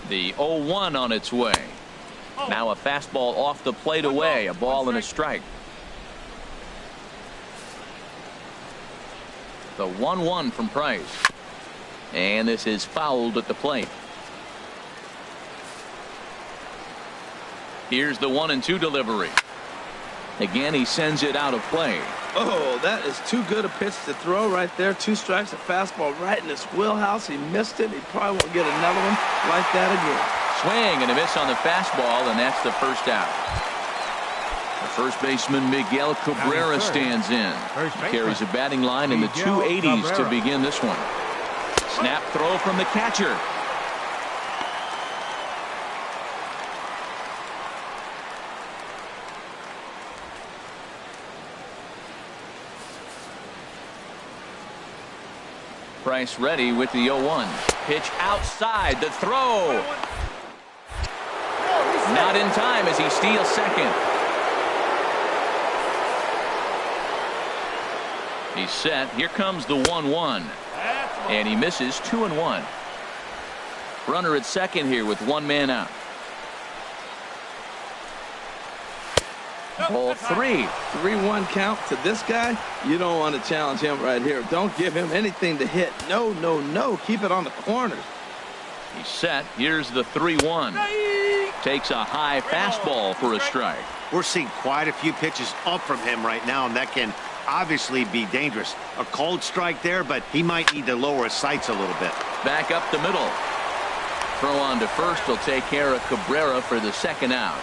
The 0-1 on its way. Now a fastball off the plate away. A ball and a strike. The 1-1 from Price. And this is fouled at the plate. Here's the 1-2 delivery. Again, he sends it out of play. Oh, that is too good a pitch to throw right there. 2 strikes, a fastball right in his wheelhouse. He missed it. He probably won't get another one like that again. Swing and a miss on the fastball, and that's the first out. The first baseman, Miguel Cabrera, stands in. He carries a batting line in the 280s to begin this one. Snap throw from the catcher. Price ready with the 0-1. Pitch outside. The throw. Not in time as he steals second. He's set. Here comes the 1-1. And he misses 2-1. Runner at second here with 1 man out. Ball 3. 3-1 count to this guy. You don't want to challenge him right here. Don't give him anything to hit. No, no, no. Keep it on the corners. He's set. Here's the 3-1. Takes a high fastball for a strike. We're seeing quite a few pitches up from him right now, and that can obviously be dangerous. A cold strike there, but he might need to lower his sights a little bit. Back up the middle. Throw on to first will take care of Cabrera for the second out.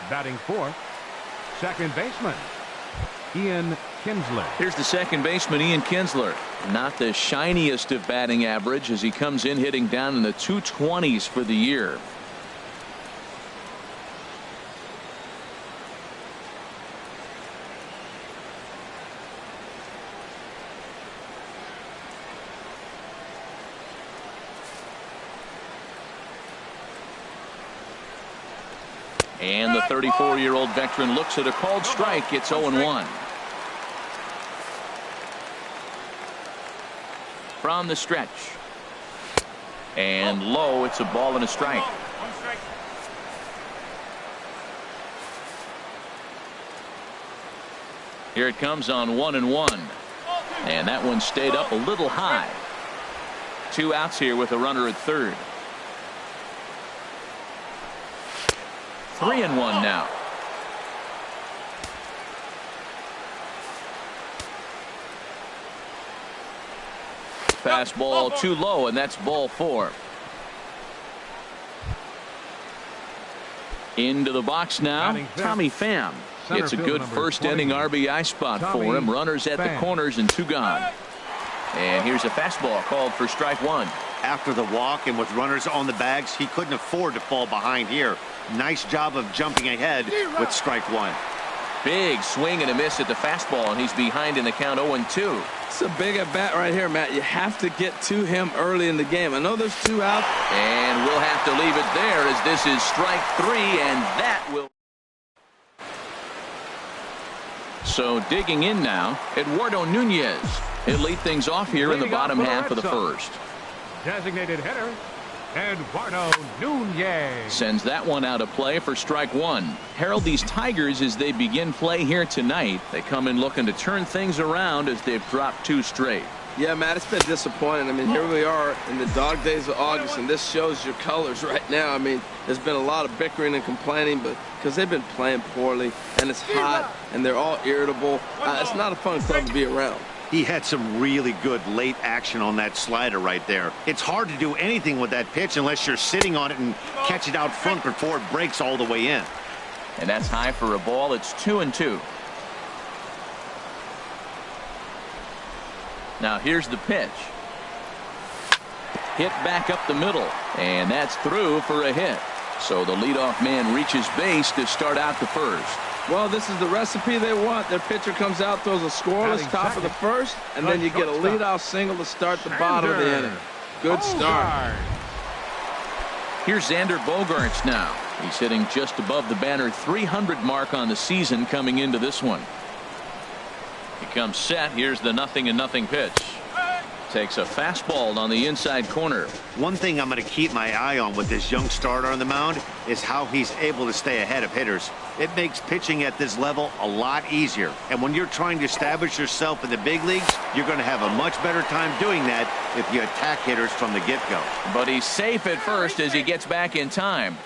Batting fourth, second baseman Ian Kinsler. Here's the second baseman, Ian Kinsler. Not the shiniest of batting average as he comes in hitting down in the 220s for the year. And the 34-year-old veteran looks at a called strike. It's 0-1. From the stretch. And low, it's a ball and a strike. Here it comes on 1-1. And that one stayed up a little high. 2 outs here with a runner at third. 3-1 now. Fastball too low, and that's ball 4. Into the box now, Tommy Pham. It's a good first inning RBI spot for him. Runners at the corners and 2 gone. And here's a fastball called for strike 1. After the walk and with runners on the bags, he couldn't afford to fall behind here. Nice job of jumping ahead with strike 1. Big swing and a miss at the fastball, and he's behind in the count 0-2. It's a big at bat right here, Matt. You have to get to him early in the game. I know there's 2 out. And we'll have to leave it there as this is strike 3, and that will. So digging in now, Eduardo Nunez. He'll lead things off here in the bottom half of the first. Designated hitter, Eduardo Nunez. Sends that one out of play for strike 1. Herald these Tigers as they begin play here tonight. They come in looking to turn things around as they've dropped 2 straight. Yeah, Matt, it's been disappointing. I mean, here we are in the dog days of August, and this shows your colors right now. I mean, there's been a lot of bickering and complaining, but because they've been playing poorly, and it's hot, and they're all irritable. It's not a fun club to be around. He had some really good late action on that slider right there. It's hard to do anything with that pitch unless you're sitting on it and catch it out front before it breaks all the way in. And that's high for a ball. It's 2-2. Now here's the pitch. Hit back up the middle, and that's through for a hit. So the leadoff man reaches base to start out the first. Well, this is the recipe they want. Their pitcher comes out, throws a scoreless top of the first, and then you get a leadoff single to start the bottom of the inning. Good start. Here's Xander Bogaerts now. He's hitting just above the banner 300 mark on the season coming into this one. He comes set. Here's the 0-0 pitch. Takes a fastball on the inside corner. One thing I'm going to keep my eye on with this young starter on the mound is how he's able to stay ahead of hitters. It makes pitching at this level a lot easier. And when you're trying to establish yourself in the big leagues, you're going to have a much better time doing that if you attack hitters from the get-go. But he's safe at first as he gets back in time.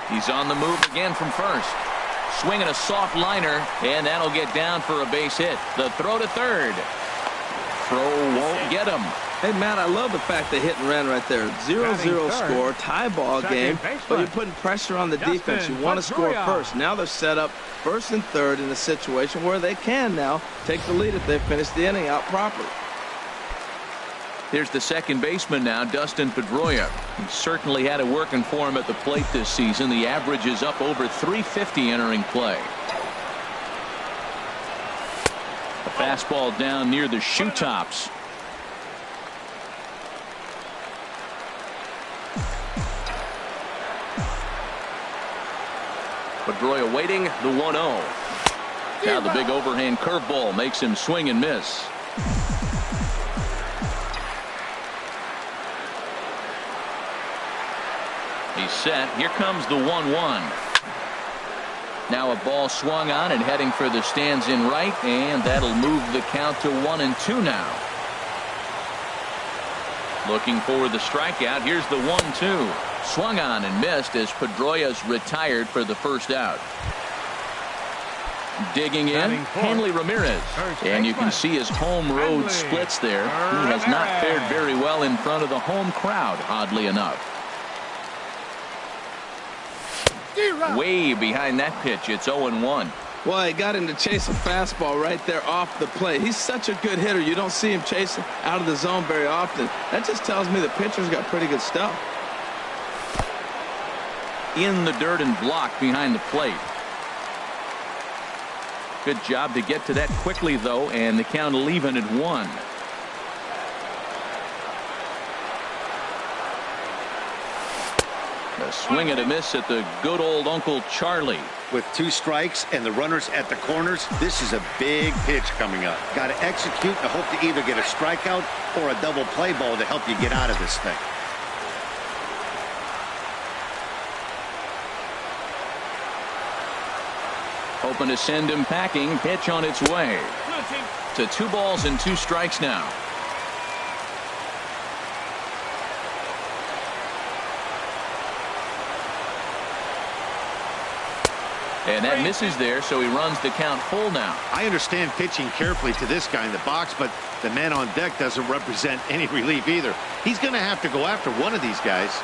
He's on the move again from first. Swinging a soft liner, and that'll get down for a base hit. The throw to third. Throw won't get him. Hey, Matt, I love the fact they hit and ran right there. 0-0 score, tie ball game, but you're putting pressure on the defense. You want to score first. Now they're set up first and third in a situation where they can now take the lead if they finish the inning out properly. Here's the second baseman now, Dustin Pedroia. He certainly had it working for him at the plate this season. The average is up over 350 entering play. A fastball down near the shoe tops. Pedroia waiting, the 1-0. Now the big overhand curveball makes him swing and miss. He's set. Here comes the 1-1. Now a ball swung on and heading for the stands in right, and that'll move the count to 1-2 now. Looking for the strikeout. Here's the 1-2. Swung on and missed as Pedroia's retired for the first out. Digging in, Hanley Ramirez. And you can see his home road splits there. He has not fared very well in front of the home crowd, oddly enough. Way behind that pitch. It's 0-1. Well, he got him to chase a fastball right there off the plate. He's such a good hitter. You don't see him chasing out of the zone very often. That just tells me the pitcher's got pretty good stuff. In the dirt and blocked behind the plate. Good job to get to that quickly, though, and the count will even at 1. A swing and a miss at the good old Uncle Charlie. With 2 strikes and the runners at the corners, this is a big pitch coming up. Got to execute and hope to either get a strikeout or a double play ball to help you get out of this thing. Hoping to send him packing. Pitch on its way. To 2 balls and 2 strikes now. And that misses there, so he runs the count full now. I understand pitching carefully to this guy in the box, but the man on deck doesn't represent any relief either. He's going to have to go after one of these guys.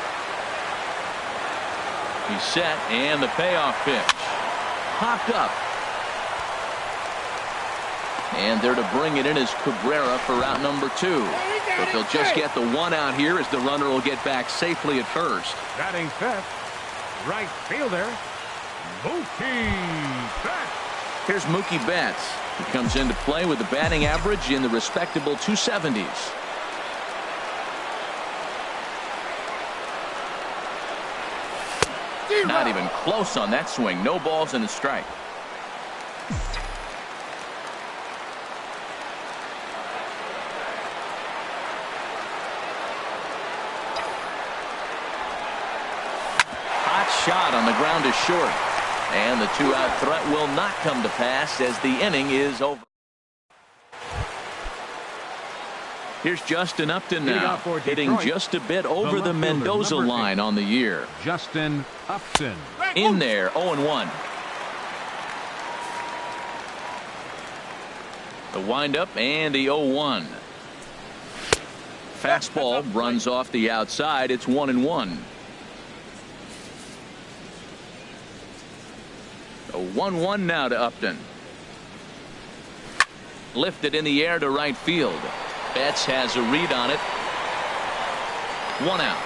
He's set, and the payoff pitch. Popped up. And there to bring it in is Cabrera for out number 2. But they'll just get the 1 out here as the runner will get back safely at first. Batting fifth, right fielder, Mookie Betts. Here's Mookie Betts. He comes into play with a batting average in the respectable 270s. Not even close on that swing. No balls and a strike. Hot shot on the ground is short. And the 2-out threat will not come to pass as the inning is over. Here's Justin Upton now, hitting just a bit over the Mendoza line on the year. Justin Upton. In there, 0-1. The windup and the 0-1. Fastball runs off the outside. It's 1-1. A 1-1 now to Upton. Lifted in the air to right field. Betts has a read on it. 1 out.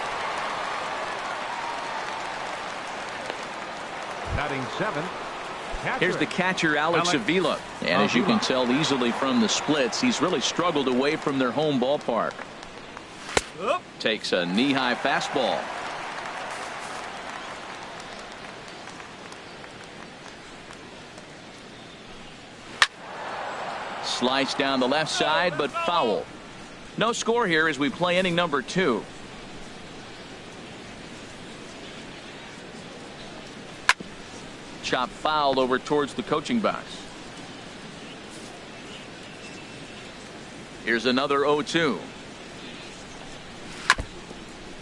Batting 7. Here's the catcher, Alex Avila. And as you can tell easily from the splits, he's really struggled away from their home ballpark. Takes a knee-high fastball. slice down the left side, but foul. No score here as we play inning number 2. Chop foul over towards the coaching box. Here's another 0-2.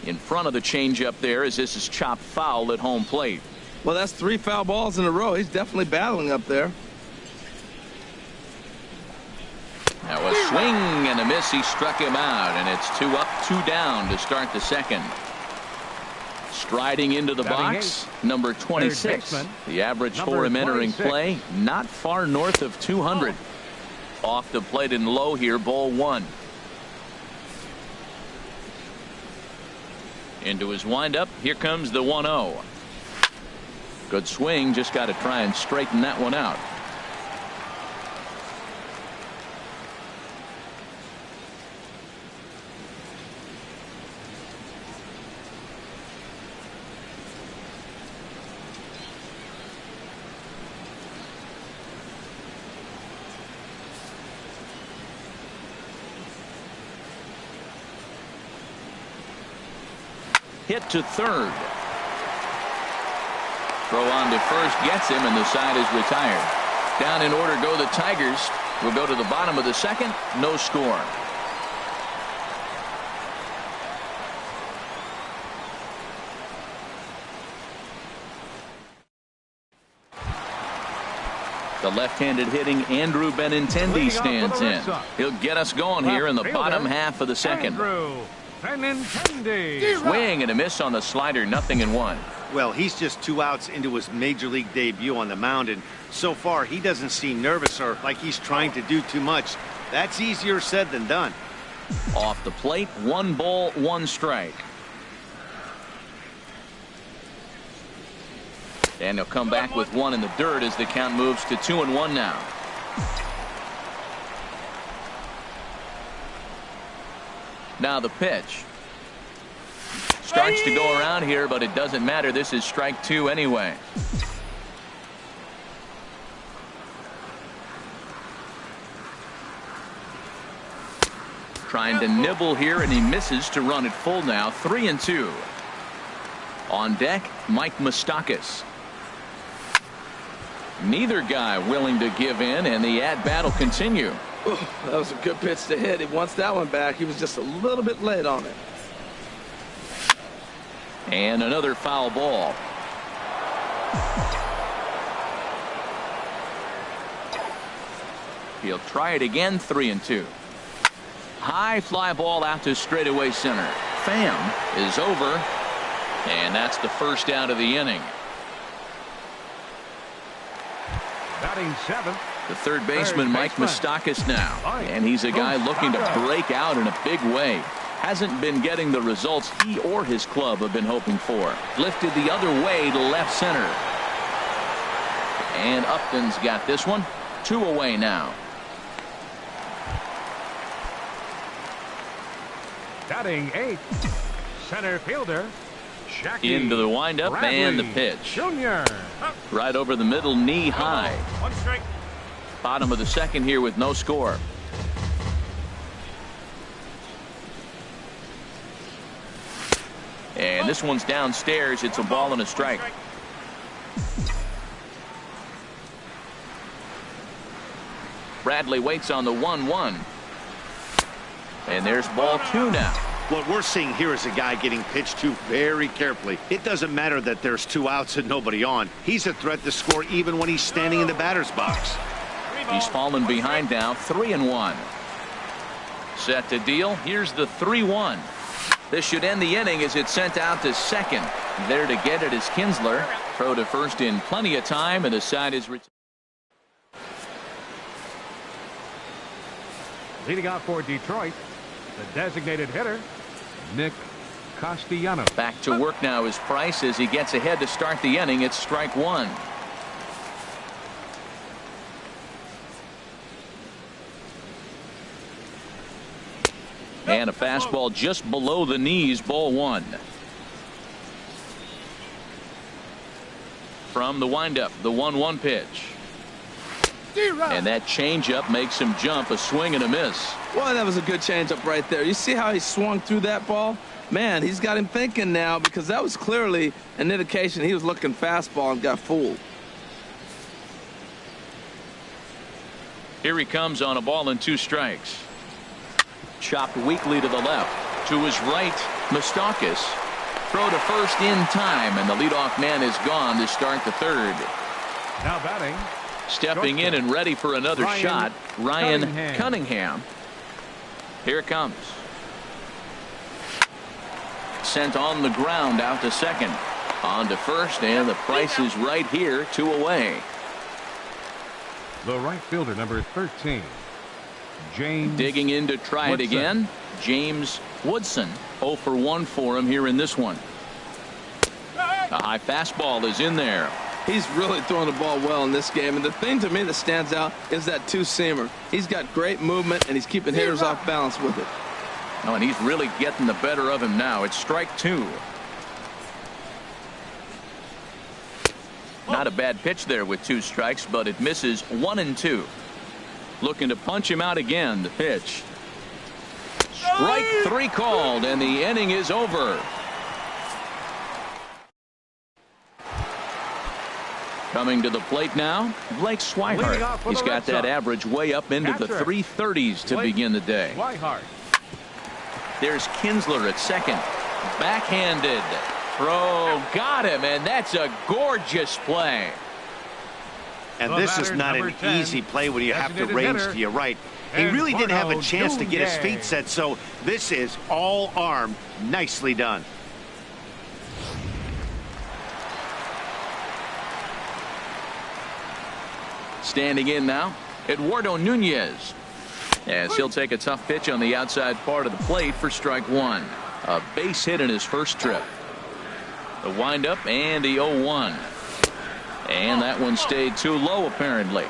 In front of the changeup there as this is chopped foul at home plate. Well, that's 3 foul balls in a row. He's definitely battling up there. Now a swing and a miss. He struck him out, and it's 2 up, 2 down to start the second. Striding into the box, number 26. The average for him entering play, not far north of 200. Off the plate and low here, ball 1. Into his windup, here comes the 1-0. Good swing, just got to try and straighten that one out. Hit to third. Throw on to first gets him, and the side is retired. Down in order go the Tigers. We'll go to the bottom of the second. No score. The left-handed hitting Andrew Benintendi stands in. He'll get us going here in the bottom half of the second. Swing and a miss on the slider, 0-1. Well, he's just 2 outs into his major league debut on the mound, and so far he doesn't seem nervous or like he's trying to do too much. That's easier said than done. Off the plate, 1 ball, 1 strike. And he'll come back with 1 in the dirt as the count moves to 2-1 now. Now the pitch. Starts to go around here, but it doesn't matter. This is strike 2 anyway. Trying to nibble here, and he misses to run it full now. 3-2. On deck, Mike Moustakas. Neither guy willing to give in, and the at-bat will continue. Ooh, that was a good pitch to hit. He wants that one back. He was just a little bit late on it. And another foul ball. He'll try it again. 3-2. High fly ball out to straightaway center. Pham is over, and that's the first out of the inning. Batting 7th. The third baseman, Mike Moustakas now. And he's a guy looking to break out in a big way. Hasn't been getting the results he or his club have been hoping for. Lifted the other way to left center. And Upton's got this one. 2 away now. Batting 8th. Center fielder. Jackie Into the windup and the pitch. Jr. Right over the middle, knee high. 1 strike. Bottom of the second here with no score. And this one's downstairs. It's a ball and a strike. Bradley waits on the 1-1. And there's ball 2 now. What we're seeing here is a guy getting pitched to very carefully. It doesn't matter that there's 2 outs and nobody on. He's a threat to score even when he's standing in the batter's box. He's fallen behind now. 3-1. Set to deal. Here's the 3-1. This should end the inning as it's sent out to second. There to get it is Kinsler. Throw to first in plenty of time, and the side is retired. Leading out for Detroit, the designated hitter, Nick Castellanos. Back to work now is Price as he gets ahead to start the inning. It's strike 1. And a fastball just below the knees, ball 1. From the windup, the 1-1 pitch. And that changeup makes him jump. A swing and a miss. Well, that was a good changeup right there. You see how he swung through that ball? Man, he's got him thinking now, because that was clearly an indication he was looking fastball and got fooled. Here he comes on a ball and 2 strikes. Chopped weakly to the left. To his right, Moustakas. Throw to first in time, and the leadoff man is gone to start the 3rd. Now batting. Stepping in and ready for another shot, Ryan Cunningham. Here it comes. Sent on the ground out to second. On to first, and the price is right here, 2 away. The right fielder, number 13, James. Digging in to try it again, James Woodson. 0 for 1 for him here in this one. A high fastball is in there. He's really throwing the ball well in this game, and the thing to me that stands out is that 2-seamer. He's got great movement, and he's keeping hitters off balance with it. Oh, and he's really getting the better of him now. It's strike 2. Not a bad pitch there with 2 strikes, but it misses 1 and 2. Looking to punch him out again. The pitch. Strike 3 called, and the inning is over. Coming to the plate now, Blake Swihart. He's got that average way up into the 330s to begin the day. There's Kinsler at second. Backhanded. Throw. Got him, and that's a gorgeous play. And this is not an easy play when you have to range to your right. He really didn't have a chance to get his feet set, so this is all arm. Nicely done. Standing in now, Eduardo Nunez. As he'll take a tough pitch on the outside part of the plate for strike 1. A base hit in his first trip. The windup and the 0-1. And that one stayed too low apparently.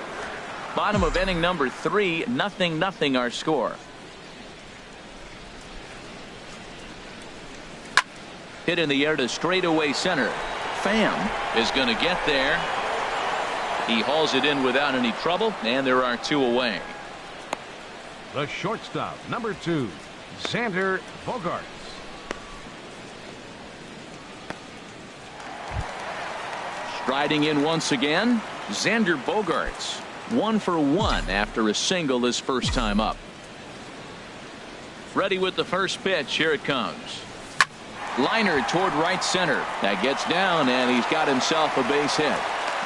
Bottom of inning number 3, 0-0 our score. Hit in the air to straightaway center. Pham is going to get there. He hauls it in without any trouble, and there are 2 away. The shortstop, number 2, Xander Bogaerts. Striding in once again, Xander Bogaerts. 1 for 1 after a single his first time up. Ready with the first pitch. Here it comes. Liner toward right center. That gets down, and he's got himself a base hit.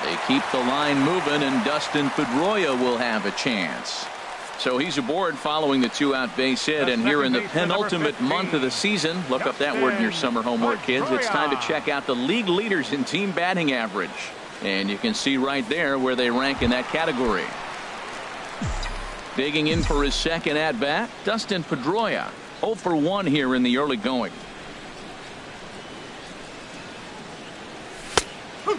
They keep the line moving, and Dustin Pedroia will have a chance. So he's aboard following the 2-out base hit, and here in the penultimate month of the season, look up that word in your summer homework, kids. It's time to check out the league leaders in team batting average. And you can see right there where they rank in that category. Digging in for his second at-bat, Dustin Pedroia. 0 for 1 here in the early going.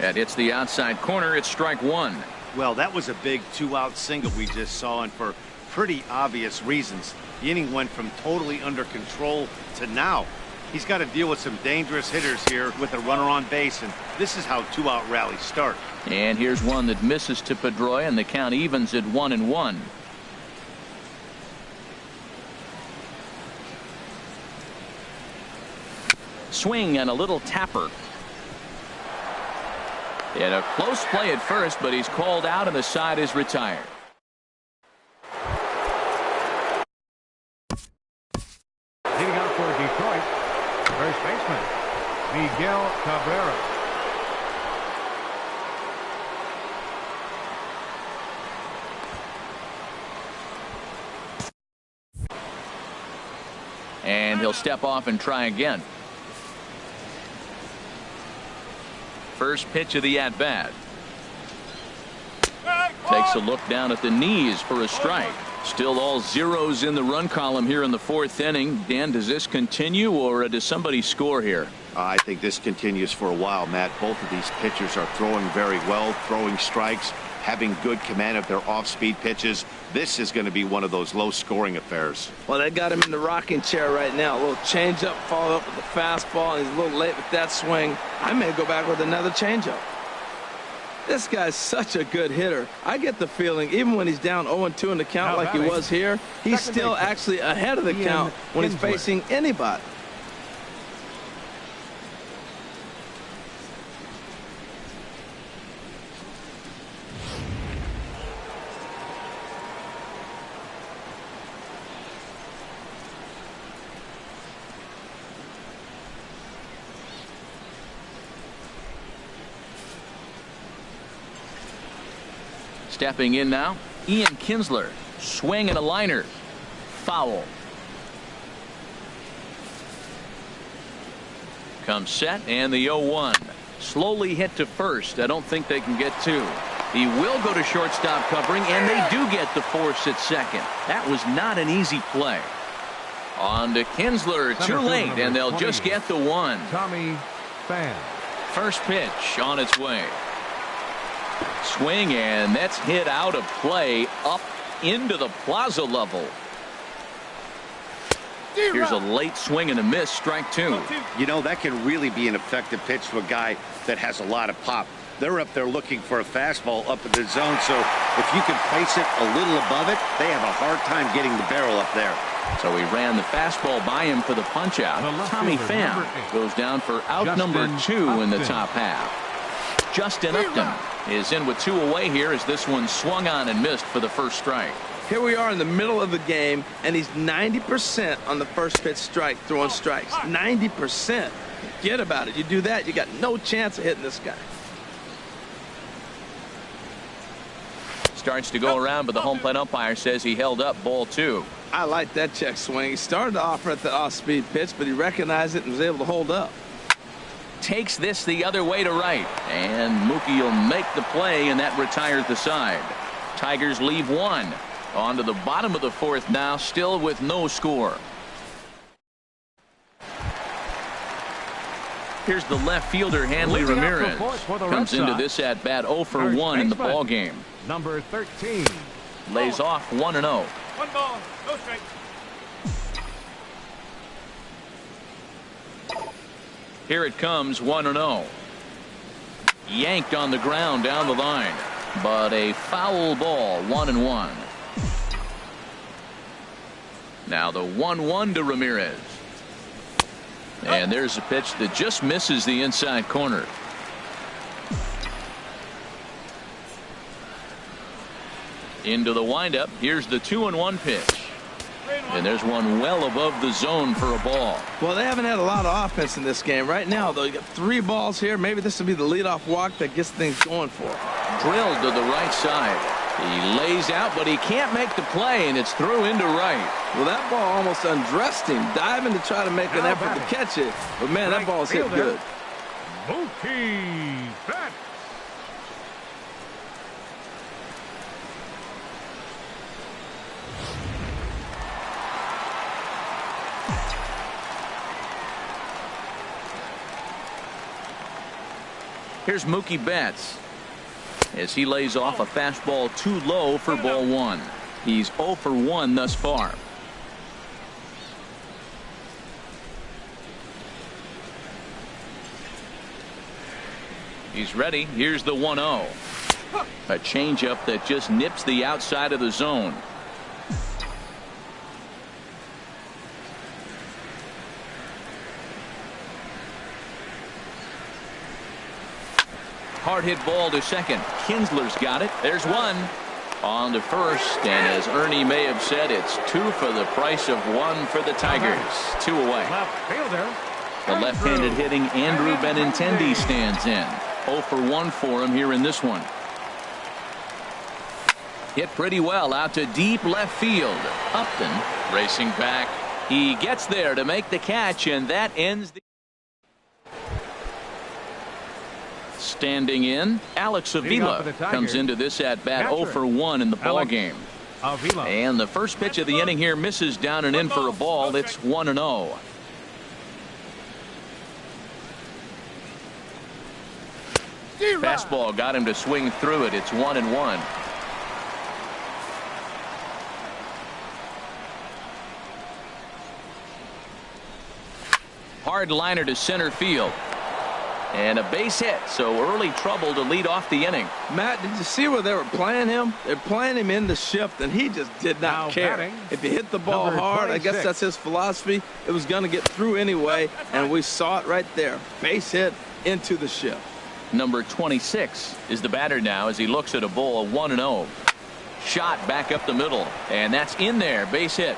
And it's the outside corner. It's strike 1. Well, that was a big 2-out single we just saw, and for pretty obvious reasons. The inning went from totally under control to now. He's got to deal with some dangerous hitters here with a runner on base, and this is how 2-out rallies start. And here's one that misses to Pedroia, and the count evens at 1-1. Swing and a little tapper. And a close play at first, but he's called out and the side is retired. Leading out for Detroit, first baseman, Miguel Cabrera. And he'll step off and try again. First pitch of the at-bat. Takes a look down at the knees for a strike. Still all zeros in the run column here in the 4th inning. Dan, does this continue, or does somebody score here? I think this continues for a while, Matt. Both of these pitchers are throwing very well, throwing strikes, having good command of their off-speed pitches. This is going to be one of those low-scoring affairs. Well, they got him in the rocking chair right now. A little changeup, followed up with a fastball, and he's a little late with that swing. I may go back with another changeup. This guy's such a good hitter. I get the feeling, even when he's down 0-2 in the count like he was here, he's still actually ahead of the count when he's facing anybody. Stepping in now, Ian Kinsler. Swing and a liner. Foul. Comes set and the 0-1. Slowly hit to first. I don't think they can get two. He will go to shortstop covering, and they do get the force at second. That was not an easy play. On to Kinsler. Too late, and they'll just get the one. Tommy Pham. First pitch on its way. Swing, and that's hit out of play up into the plaza level. Here's a late swing and a miss. Strike two. You know, that can really be an effective pitch to a guy that has a lot of pop. They're up there looking for a fastball up in the zone, so if you can place it a little above it, they have a hard time getting the barrel up there. So he ran the fastball by him for the punch out. Tommy Pham goes down for out number 2 in the top half. Justin Upton is in with 2 away here as this one swung on and missed for the first strike. Here we are in the middle of the game, and he's 90% on the first pitch strike, throwing strikes. 90%. Forget about it. You do that, you got no chance of hitting this guy. Starts to go around, but the home plate umpire says he held up ball 2. I like that check swing. He started off at the off-speed pitch, but he recognized it and was able to hold up. Takes this the other way to right, and Mookie will make the play, and that retires the side. Tigers leave 1. On to the bottom of the 4th now, still with no score. Here's the left fielder, Hanley Ramirez. Comes into this at bat 0 for 1 in the ball game. Number 13. Lays off 1-0. 1 ball, no strike. Here it comes, 1-0. Yanked on the ground down the line, but a foul ball, 1-1. Now the 1-1 to Ramirez. And there's a pitch that just misses the inside corner. Into the windup. Here's the 2-1 pitch. And there's one well above the zone for a ball. Well, they haven't had a lot of offense in this game. Right now, though, you got 3 balls here. Maybe this will be the leadoff walk that gets things going for him. Drilled to the right side. He lays out, but he can't make the play, and it's through into right. Well, that ball almost undressed him, diving to try to make an effort to catch it. But, man, that ball's hit good. Mookie Betts. Here's Mookie Betts as he lays off a fastball too low for ball 1. He's 0 for 1 thus far. He's ready. Here's the 1-0. A changeup that just nips the outside of the zone. Hard hit ball to second. Kinsler's got it. There's one. On to first, and as Ernie may have said, it's 2 for the price of 1 for the Tigers. 2 away. Left fielder. The left-handed hitting Andrew Benintendi stands in. 0 for 1 for him here in this one. Hit pretty well out to deep left field. Upton racing back. He gets there to make the catch, and that ends the. Standing in, Alex Avila comes into this at bat 0 for 1 in the ball game. And the first pitch of the inning here misses down and in for a ball. It's 1-0. Fastball got him to swing through it. It's 1-1. Hard liner to center field. And a base hit, so early trouble to lead off the inning. Matt, did you see where they were playing him? They're playing him in the shift, and he just did not care. If he hit the ball hard, I guess that's his philosophy. It was going to get through anyway, and we saw it right there. Base hit into the shift. Number 26 is the batter now as he looks at a ball of 1-0. Shot back up the middle, and that's in there. Base hit.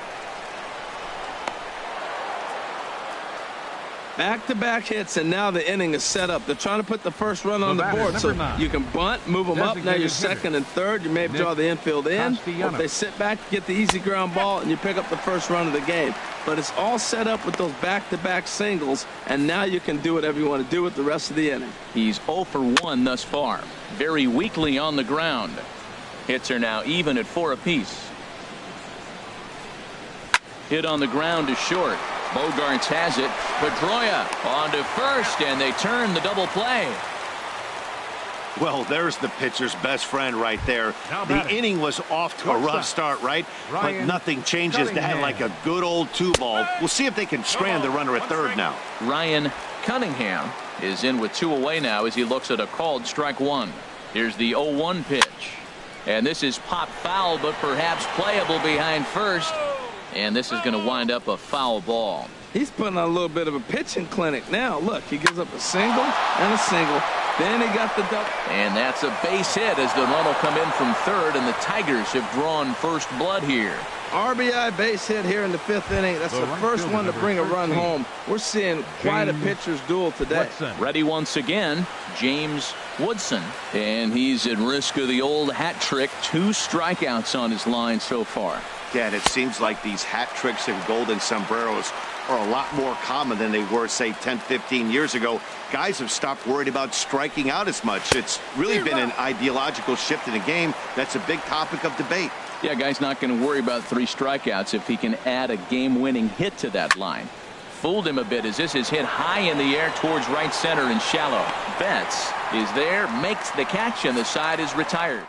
Back-to-back hits, and now the inning is set up. They're trying to put the first run on the board, so you can bunt, move them up. Now you're second and third. You may draw the infield in. If they sit back, get the easy ground ball, and you pick up the first run of the game. But it's all set up with those back-to-back singles, and now you can do whatever you want to do with the rest of the inning. He's 0 for 1 thus far. Very weakly on the ground. Hits are now even at 4 apiece. Hit on the ground to short. Bogarts has it. Pedroia on to first, and they turn the double play. Well, there's the pitcher's best friend right there. The inning was off to a rough start, right? But nothing changes that like a good old 2-ball. We'll see if they can strand the runner at third now. Ryan Cunningham is in with 2 away now as he looks at a called strike 1. Here's the 0-1 pitch. And this is pop foul, but perhaps playable behind first. And this is going to wind up a foul ball. He's putting on a little bit of a pitching clinic now. Look, he gives up a single and a single. Then he got the double. And that's a base hit as the run will come in from third, and the Tigers have drawn first blood here. RBI base hit here in the 5th inning. That's the first one to bring a run home. We're seeing quite a pitcher's duel today. Ready once again, James Woodson. And he's at risk of the old hat trick. 2 strikeouts on his line so far. Yeah, and it seems like these hat tricks and golden sombreros are a lot more common than they were, say, 10, 15 years ago. Guys have stopped worried about striking out as much. It's really been an ideological shift in the game. That's a big topic of debate. Yeah, guy's not going to worry about 3 strikeouts if he can add a game-winning hit to that line. Fooled him a bit as this is hit high in the air towards right center and shallow. Betts is there, makes the catch, and the side is retired.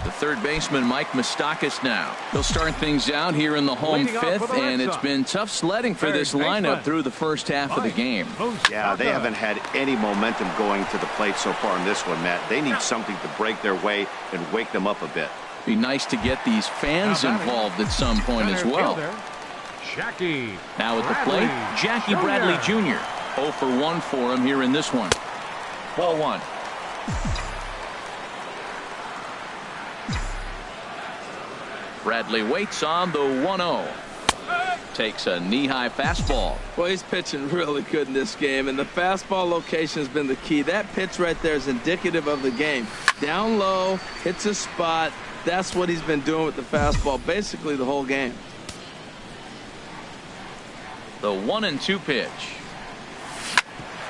The third baseman, Mike Moustakas, now. He'll start things out here in the home 5th, and it's been tough sledding for this lineup through the first half of the game. Yeah, they haven't had any momentum going to the plate so far in this one, Matt. They need something to break their way and wake them up a bit. Be nice to get these fans involved at some point as well. Now at the plate, Jackie Bradley Jr. 0 for 1 for him here in this one. Ball 1. Bradley waits on the 1-0. Takes a knee-high fastball. Well, he's pitching really good in this game, and the fastball location has been the key. That pitch right there is indicative of the game. Down low, hits a spot. That's what he's been doing with the fastball basically the whole game. The 1-2 pitch.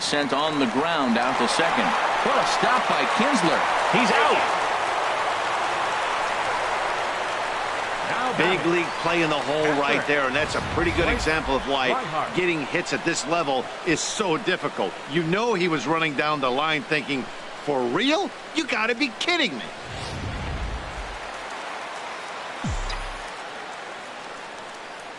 Sent on the ground out to second. What a stop by Kinsler. He's out. Big league play in the hole right there, and that's a pretty good example of why getting hits at this level is so difficult. You know he was running down the line thinking, for real? You got to be kidding me.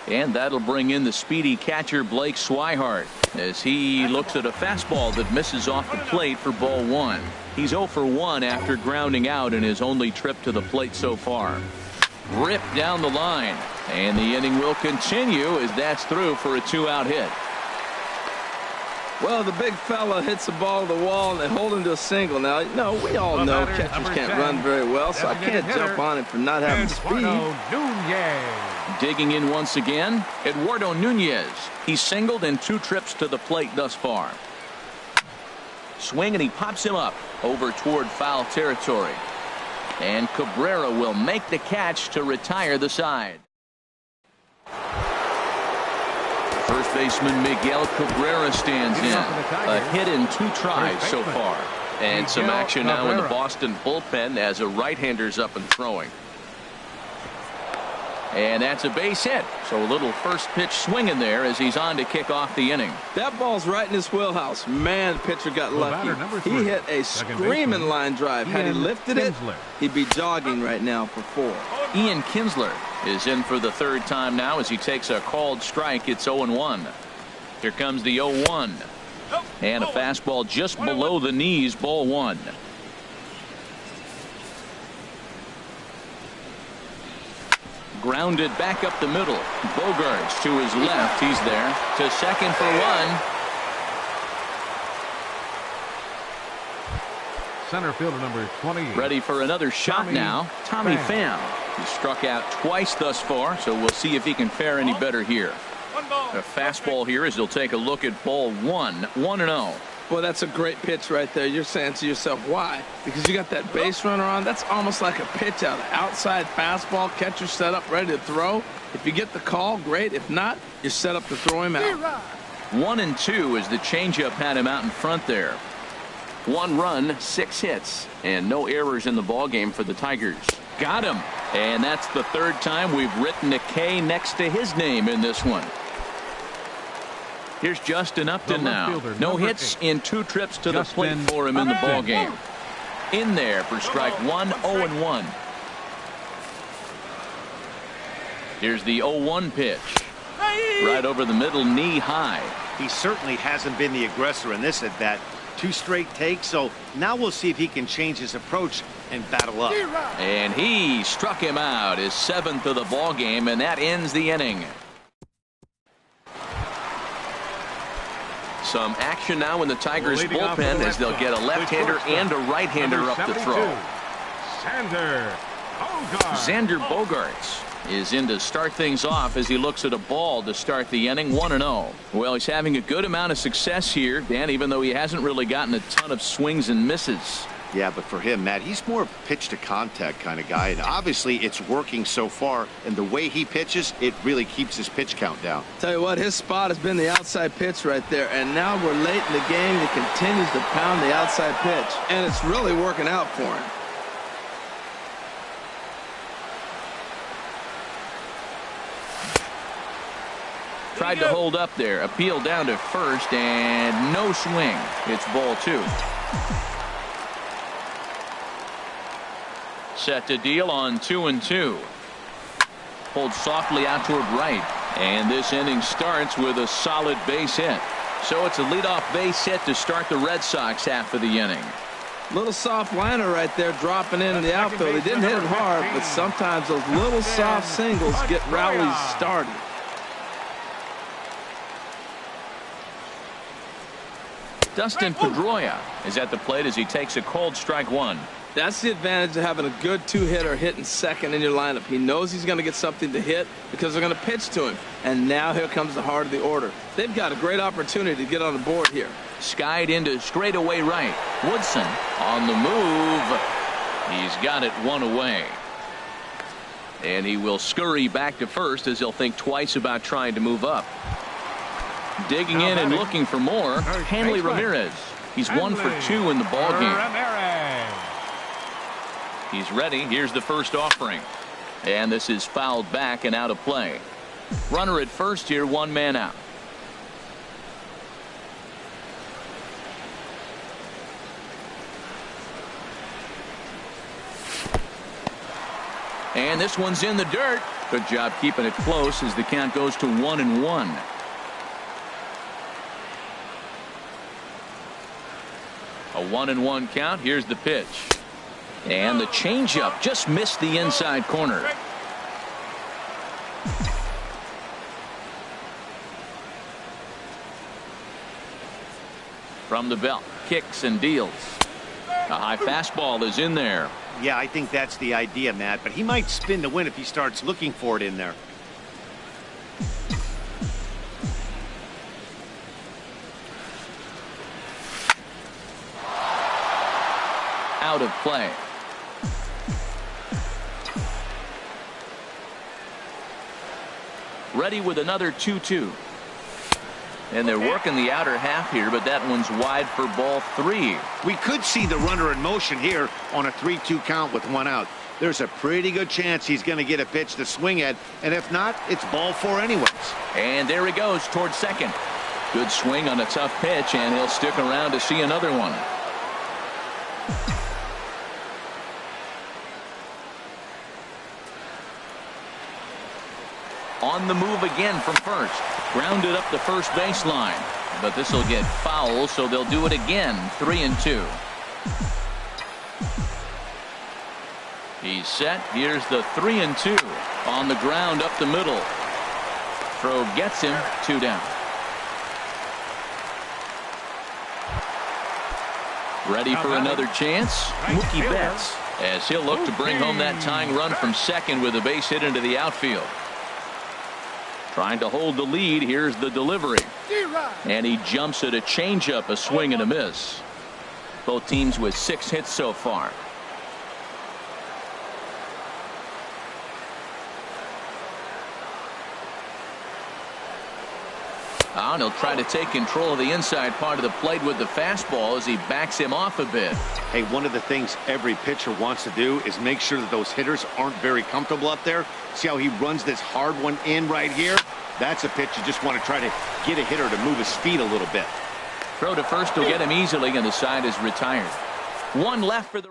And that'll bring in the speedy catcher Blake Swihart as he looks at a fastball that misses off the plate for ball 1. He's 0 for 1 after grounding out in his only trip to the plate so far. Ripped down the line, and the inning will continue as that's through for a 2-out hit. Well, the big fella hits the ball to the wall, and they hold him to a single. Now, no, we all know catchers can't run very well, so I can't jump on him for not having speed. Digging in once again, Eduardo Nunez. He's singled in 2 trips to the plate thus far. Swing, and he pops him up over toward foul territory. And Cabrera will make the catch to retire the side. First baseman Miguel Cabrera stands in. A hit in 2 tries so far. And some action now in the Boston bullpen as a right-hander's up and throwing. And that's a base hit. So a little first pitch swing in there as he's on to kick off the inning. That ball's right in his wheelhouse. Man, the pitcher got lucky. He hit a screaming line drive. Had he lifted it, he'd be jogging right now for 4. Ian Kinsler is in for the 3rd time now as he takes a called strike. It's 0-1. Here comes the 0-1. And a fastball just below the knees, ball one. Grounded back up the middle. Bogarts to his left. He's there to second for one. Center fielder number 20. Ready for another shot now. Tommy Pham. He struck out twice thus far, so we'll see if he can fare any better here. A fastball here as he'll take a look at ball one. 1-0. Boy, that's a great pitch right there. You're saying to yourself, why? Because you got that base runner on. That's almost like a pitch out. Outside fastball, catcher set up, ready to throw. If you get the call, great. If not, you're set up to throw him out. 1-2 as the changeup had him out in front there. 1 run, 6 hits, and no errors in the ballgame for the Tigers. Got him. And that's the third time we've written a K next to his name in this one. Here's Justin Upton now. No hits in 2 trips to the plate for him in the ballgame. In there for strike 1, 0-1. Here's the 0-1 pitch. Right over the middle, knee high. He certainly hasn't been the aggressor in this at bat. 2 straight takes, so now we'll see if he can change his approach and battle up. And he struck him out, his 7th of the ball game, and that ends the inning. Some action now in the Tigers bullpen as they'll get a left-hander and a right-hander up to throw. Xander Bogarts is in to start things off as he looks at a ball to start the inning. 1-0. Well, he's having a good amount of success here, Dan, even though he hasn't really gotten a ton of swings and misses. Yeah, but for him, Matt, he's more pitch to contact kind of guy, and obviously it's working so far, and the way he pitches, it really keeps his pitch count down. Tell you what, his spot has been the outside pitch right there, and now we're late in the game. He continues to pound the outside pitch, and it's really working out for him. Tried to hold up there. Appeal down to first, and no swing. It's ball 2. Set to deal on 2-2. Pulled softly out toward right. And this inning starts with a solid base hit. So it's a leadoff base hit to start the Red Sox half of the inning. Little soft liner right there dropping in the outfield. He didn't hit it hard, but sometimes those little soft singles get rallies started. Dustin Pedroia is at the plate as he takes a cold strike 1. That's the advantage of having a good 2-hitter hitting second in your lineup. He knows he's going to get something to hit because they're going to pitch to him. And now here comes the heart of the order. They've got a great opportunity to get on the board here. Skied into straightaway right. Woodson on the move. He's got it 1 away. And he will scurry back to first as he'll think twice about trying to move up. Digging in and looking for more, Hanley Ramirez. He's 1 for 2 in the ballgame. He's ready. Here's the first offering. And this is fouled back and out of play. Runner at first here, 1 man out. And this one's in the dirt. Good job keeping it close as the count goes to 1-1. A 1-1 count. Here's the pitch. And the changeup just missed the inside corner. From the belt, kicks and deals. A high fastball is in there. Yeah, I think that's the idea, Matt, but he might spin to win if he starts looking for it in there. Out of play. Ready with another 2-2. And they're working the outer half here, but that one's wide for ball 3. We could see the runner in motion here on a 3-2 count with 1 out. There's a pretty good chance he's going to get a pitch to swing at, and if not, it's ball 4 anyways. And there he goes towards second. Good swing on a tough pitch, and he'll stick around to see another one. On the move again from first. Grounded up the first baseline. but this will get foul, so they'll do it again. 3-2. He's set. Here's the 3-2 on the ground up the middle. Throw gets him. 2 down. Ready for another chance. Mookie Betts, as he'll look to bring home that tying run from second with a base hit into the outfield. Trying to hold the lead. Here's the delivery. And he jumps at a changeup, a swing and a miss. Both teams with 6 hits so far. And he'll try to take control of the inside part of the plate with the fastball as he backs him off a bit. Hey, one of the things every pitcher wants to do is make sure that those hitters aren't very comfortable up there. See how he runs this hard one in right here? That's a pitch you just want to try to get a hitter to move his feet a little bit. Throw to first will get him easily, and the side is retired. 1 left for the.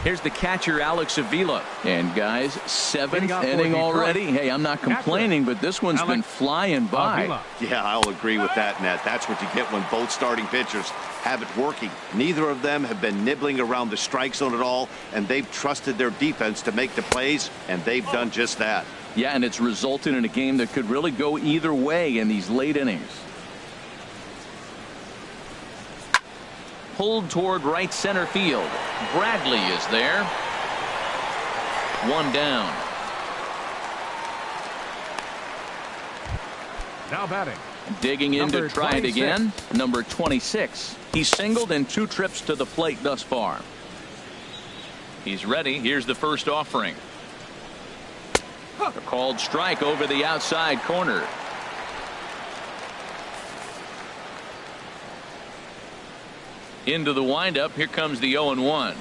Here's the catcher, Alex Avila. And guys, 7th inning already. Hey, I'm not complaining, but this one's been flying by. Yeah, I'll agree with that, Matt. That's what you get when both starting pitchers have it working. Neither of them have been nibbling around the strike zone at all, and they've trusted their defense to make the plays, and they've done just that. Yeah, and it's resulted in a game that could really go either way in these late innings. Pulled toward right center field. Bradley is there. 1 down. Now batting. Digging in Number to try 26. it again. Number 26. He's singled in 2 trips to the plate thus far. He's ready. Here's the first offering. A called strike over the outside corner. Into the windup. Here comes the 0-1.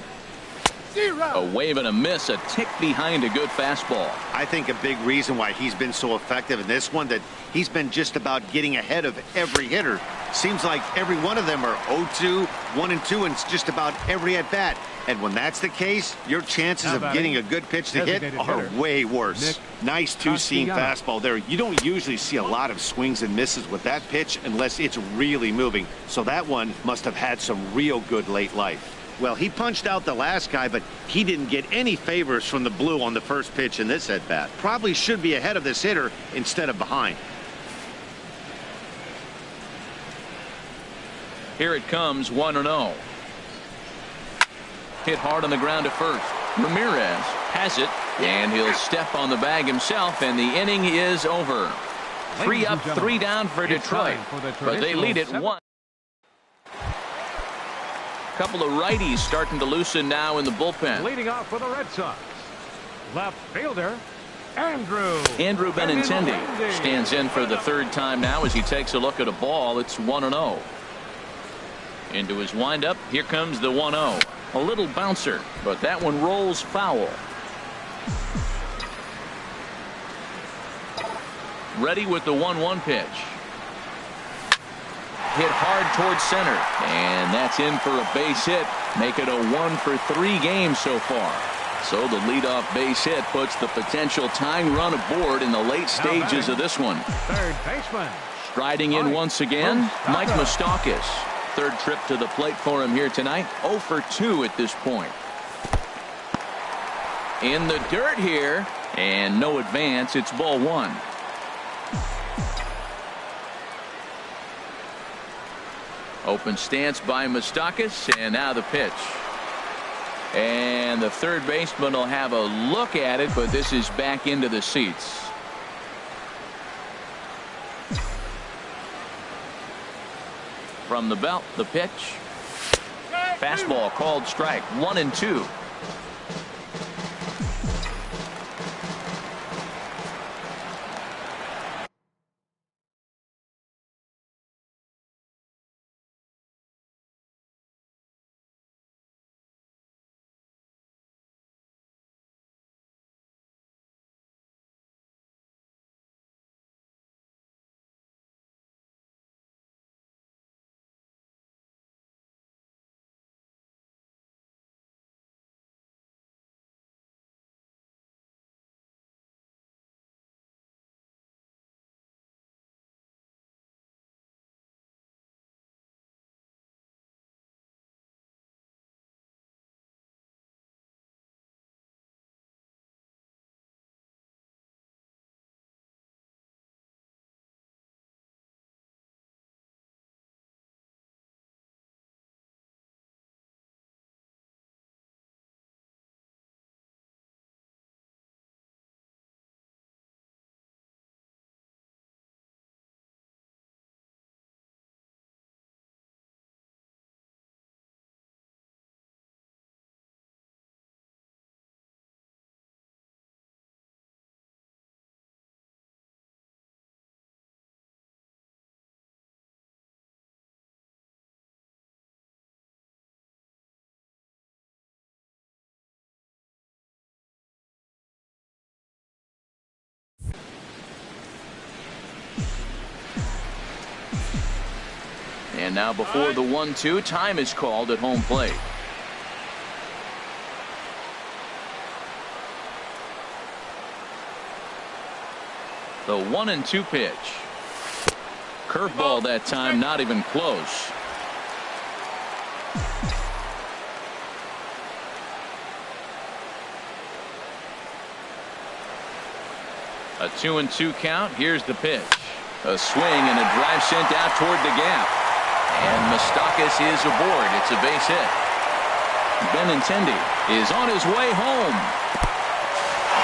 A wave and a miss, a tick behind a good fastball. I think a big reason why he's been so effective in this one, that he's been just about getting ahead of every hitter. Seems like every one of them are 0-2, 1-2, and it's just about every at bat. And when that's the case, your chances of getting a good pitch to hit are way worse. Nice 2-seam fastball there. You don't usually see a lot of swings and misses with that pitch unless it's really moving. So that one must have had some real good late life. Well, he punched out the last guy, but he didn't get any favors from the blue on the first pitch in this at-bat. Probably should be ahead of this hitter instead of behind. Here it comes, 1-0. Hit hard on the ground to first. Ramirez has it, and he'll step on the bag himself, and the inning is over. 3 up, 3 down for Detroit, but they lead it 1. Couple of righties starting to loosen now in the bullpen. Leading off for the Red Sox, left fielder Andrew Benintendi stands in for the 3rd time now as he takes a look at a ball. It's 1-0. Into his windup. Here comes the 1-0. A little bouncer, but that one rolls foul. Ready with the 1-1 pitch. Hit hard towards center, and that's in for a base hit. Make it a 1 for 3 games so far. So the leadoff base hit puts the potential tying run aboard in the late stages of this one. 3rd baseman. Striding in once again, Mike Moustakas. 3rd trip to the plate for him here tonight. 0 for 2 at this point. In the dirt here, and no advance. It's ball 1. Open stance by Moustakas, and now the pitch. And the 3rd baseman will have a look at it, but this is back into the seats. From the belt, the pitch. Fastball called strike. 1-2. And now before the 1-2, time is called at home plate. The 1-2 pitch. Curveball that time, not even close. A 2-2 count. Here's the pitch. A swing and a drive sent out toward the gap. And Moustakas is aboard. It's a base hit. Benintendi is on his way home.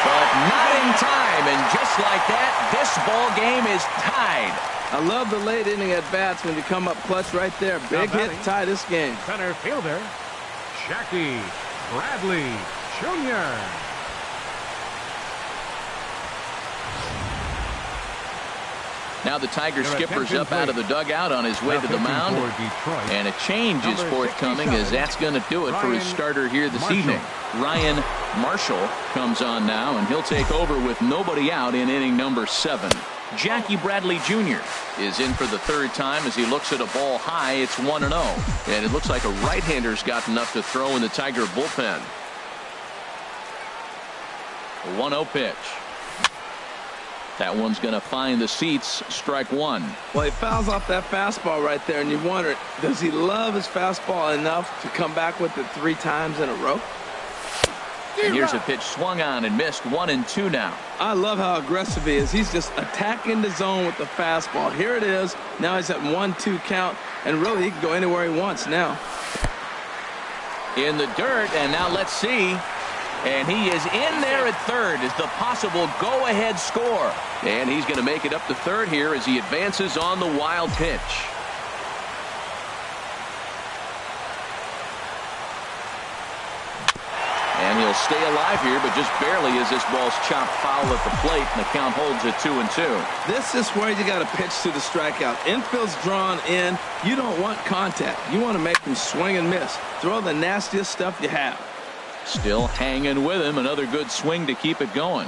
But not in time. And just like that, this ball game is tied. I love the late inning at bats when you come up clutch right there. Big hit to tie this game. Center fielder, Jackie Bradley Jr. Now the Tiger skipper's up out of the dugout on his way to the mound. And a change is forthcoming, as that's going to do it for his starter here this evening. Ryan Marshall comes on now, and he'll take over with nobody out in inning number 7. Jackie Bradley Jr. is in for the third time as he looks at a ball high. It's 1-0. And it looks like a right-hander's got enough to throw in the Tiger bullpen. A 1-0 pitch. That one's going to find the seats. Strike one. Well, he fouls off that fastball right there, and you wonder, does he love his fastball enough to come back with it 3 times in a row? And here's a pitch swung on and missed. 1-2 now. I love how aggressive he is. He's just attacking the zone with the fastball. Here it is. Now he's at 1-2 count, and really he can go anywhere he wants now. In the dirt, and now let's see. And he is in there at third as the possible go-ahead score. And he's going to make it up to third here as he advances on the wild pitch. And he'll stay alive here, but just barely as this ball's chopped foul at the plate, and the count holds at 2-2. This is where you got to pitch to the strikeout. Infield's drawn in. You don't want contact. You want to make them swing and miss. Throw the nastiest stuff you have. Still hanging with him. Another good swing to keep it going.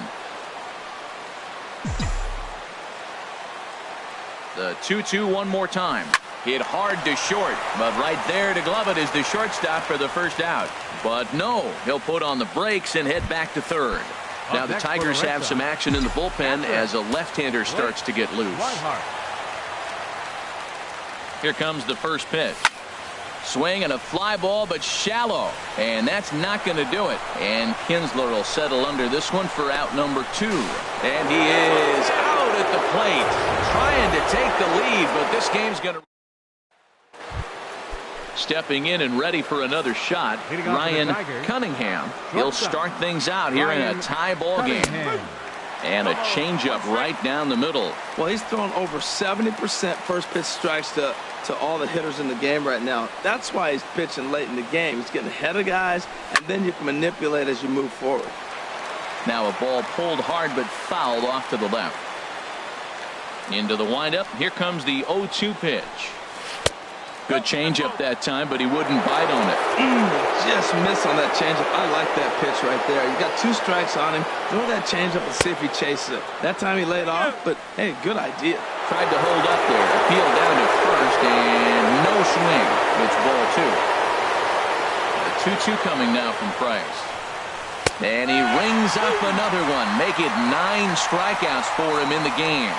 The 2-2 one more time. Hit hard to short, but right there to glove it is the shortstop for the first out. But no, he'll put on the brakes and head back to third. Now the Tigers have some action in the bullpen as a left-hander starts to get loose. Here comes the first pitch. Swing and a fly ball, but shallow. And that's not going to do it. And Kinsler will settle under this one for out number 2. And he is out at the plate, trying to take the lead, but this game's going to... Stepping in and ready for another shot, Ryan Cunningham. He'll start things out here in a tie ball game. And a changeup right down the middle. Well, he's thrown over 70% first pitch strikes to all the hitters in the game right now. That's why he's pitching late in the game. He's getting ahead of guys, and then you can manipulate as you move forward. Now a ball pulled hard but fouled off to the left. Into the windup. Here comes the 0-2 pitch. Good changeup that time, but he wouldn't bite on it. Just miss on that changeup. I like that pitch right there. You got 2 strikes on him. Throw that changeup and see if he chases it. That time he laid off, but hey, good idea. Tried to hold up there. Appealed down to first, and no swing. It's ball 2. The 2-2 coming now from Price. And he rings up another one. Make it 9 strikeouts for him in the game.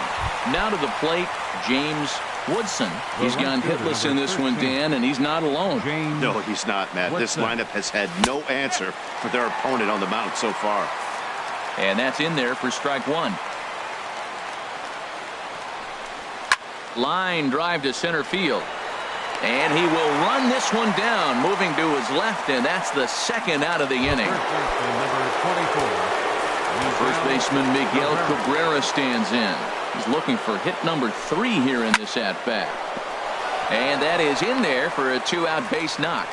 Now to the plate, James Woodson. He's gone hitless in this one, Dan, and he's not alone. No, he's not, Matt. This lineup has had no answer for their opponent on the mound so far. And that's in there for strike 1. Line drive to center field. And he will run this one down, moving to his left, and that's the second out of the inning. First baseman Miguel Cabrera stands in. He's looking for hit number 3 here in this at-bat. And that is in there for a 2-out base knock.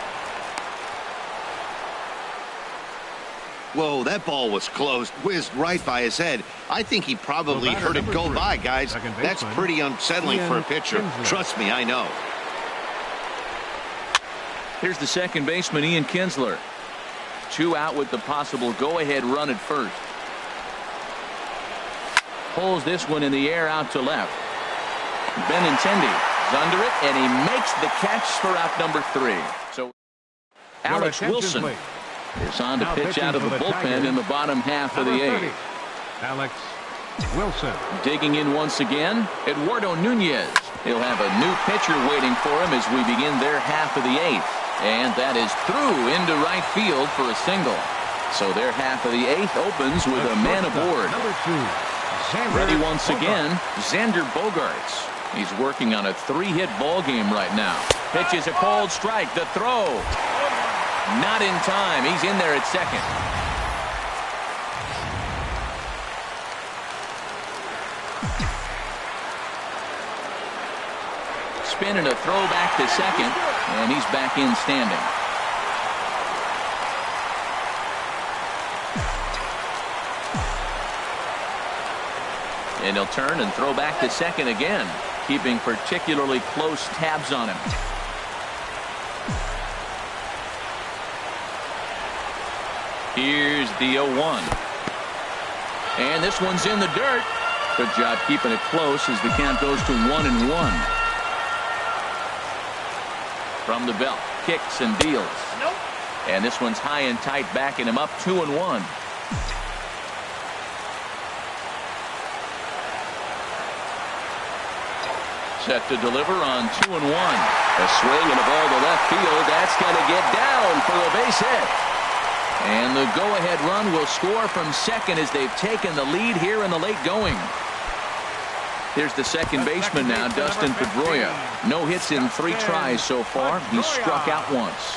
Whoa, that ball was close. Whizzed right by his head. I think he probably heard it go by, guys. That's pretty unsettling for a pitcher. Trust me, I know. Here's the second baseman, Ian Kinsler. 2 out with the possible go-ahead run at first. Pulls this one in the air out to left. Benintendi He's under it, and he makes the catch for out number 3. So Alex Wilson is on to pitch out of the bullpen in the bottom half of the 8th. Alex Wilson. Digging in once again, Eduardo Nunez. He'll have a new pitcher waiting for him as we begin their half of the 8th. And that is through into right field for a single. So their half of the 8th opens with a man aboard. Number 2. Ready once again, Xander Bogaerts. He's working on a 3-hit ball game right now. Pitch is a called strike. The throw. Not in time. He's in there at second. Spin and a throw back to second, and he's back in standing. And he'll turn and throw back to second again, keeping particularly close tabs on him. Here's the 0-1. And this one's in the dirt. Good job keeping it close as the count goes to 1-1. From the belt, kicks and deals. Nope. And this one's high and tight, backing him up 2-1. Set to deliver on 2-1. A swing and a ball to left field. That's going to get down for a base hit. And the go-ahead run will score from second as they've taken the lead here in the late going. Here's the second baseman now, Dustin Pedroia. No hits in 3 tries so far. He's struck out once.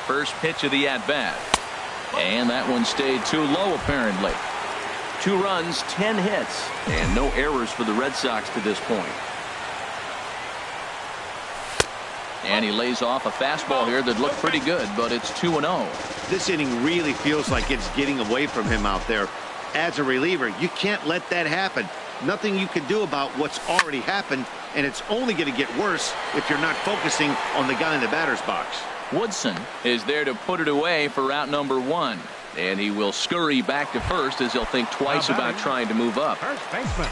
First pitch of the at-bat. And that one stayed too low, apparently. 2 runs, 10 hits, and no errors for the Red Sox to this point. And he lays off a fastball here that looked pretty good, but it's 2-0. This inning really feels like it's getting away from him out there. As a reliever, you can't let that happen. Nothing you can do about what's already happened, and it's only going to get worse if you're not focusing on the guy in the batter's box. Woodson is there to put it away for out number 1. And he will scurry back to first as he'll think twice about trying to move up. First baseman.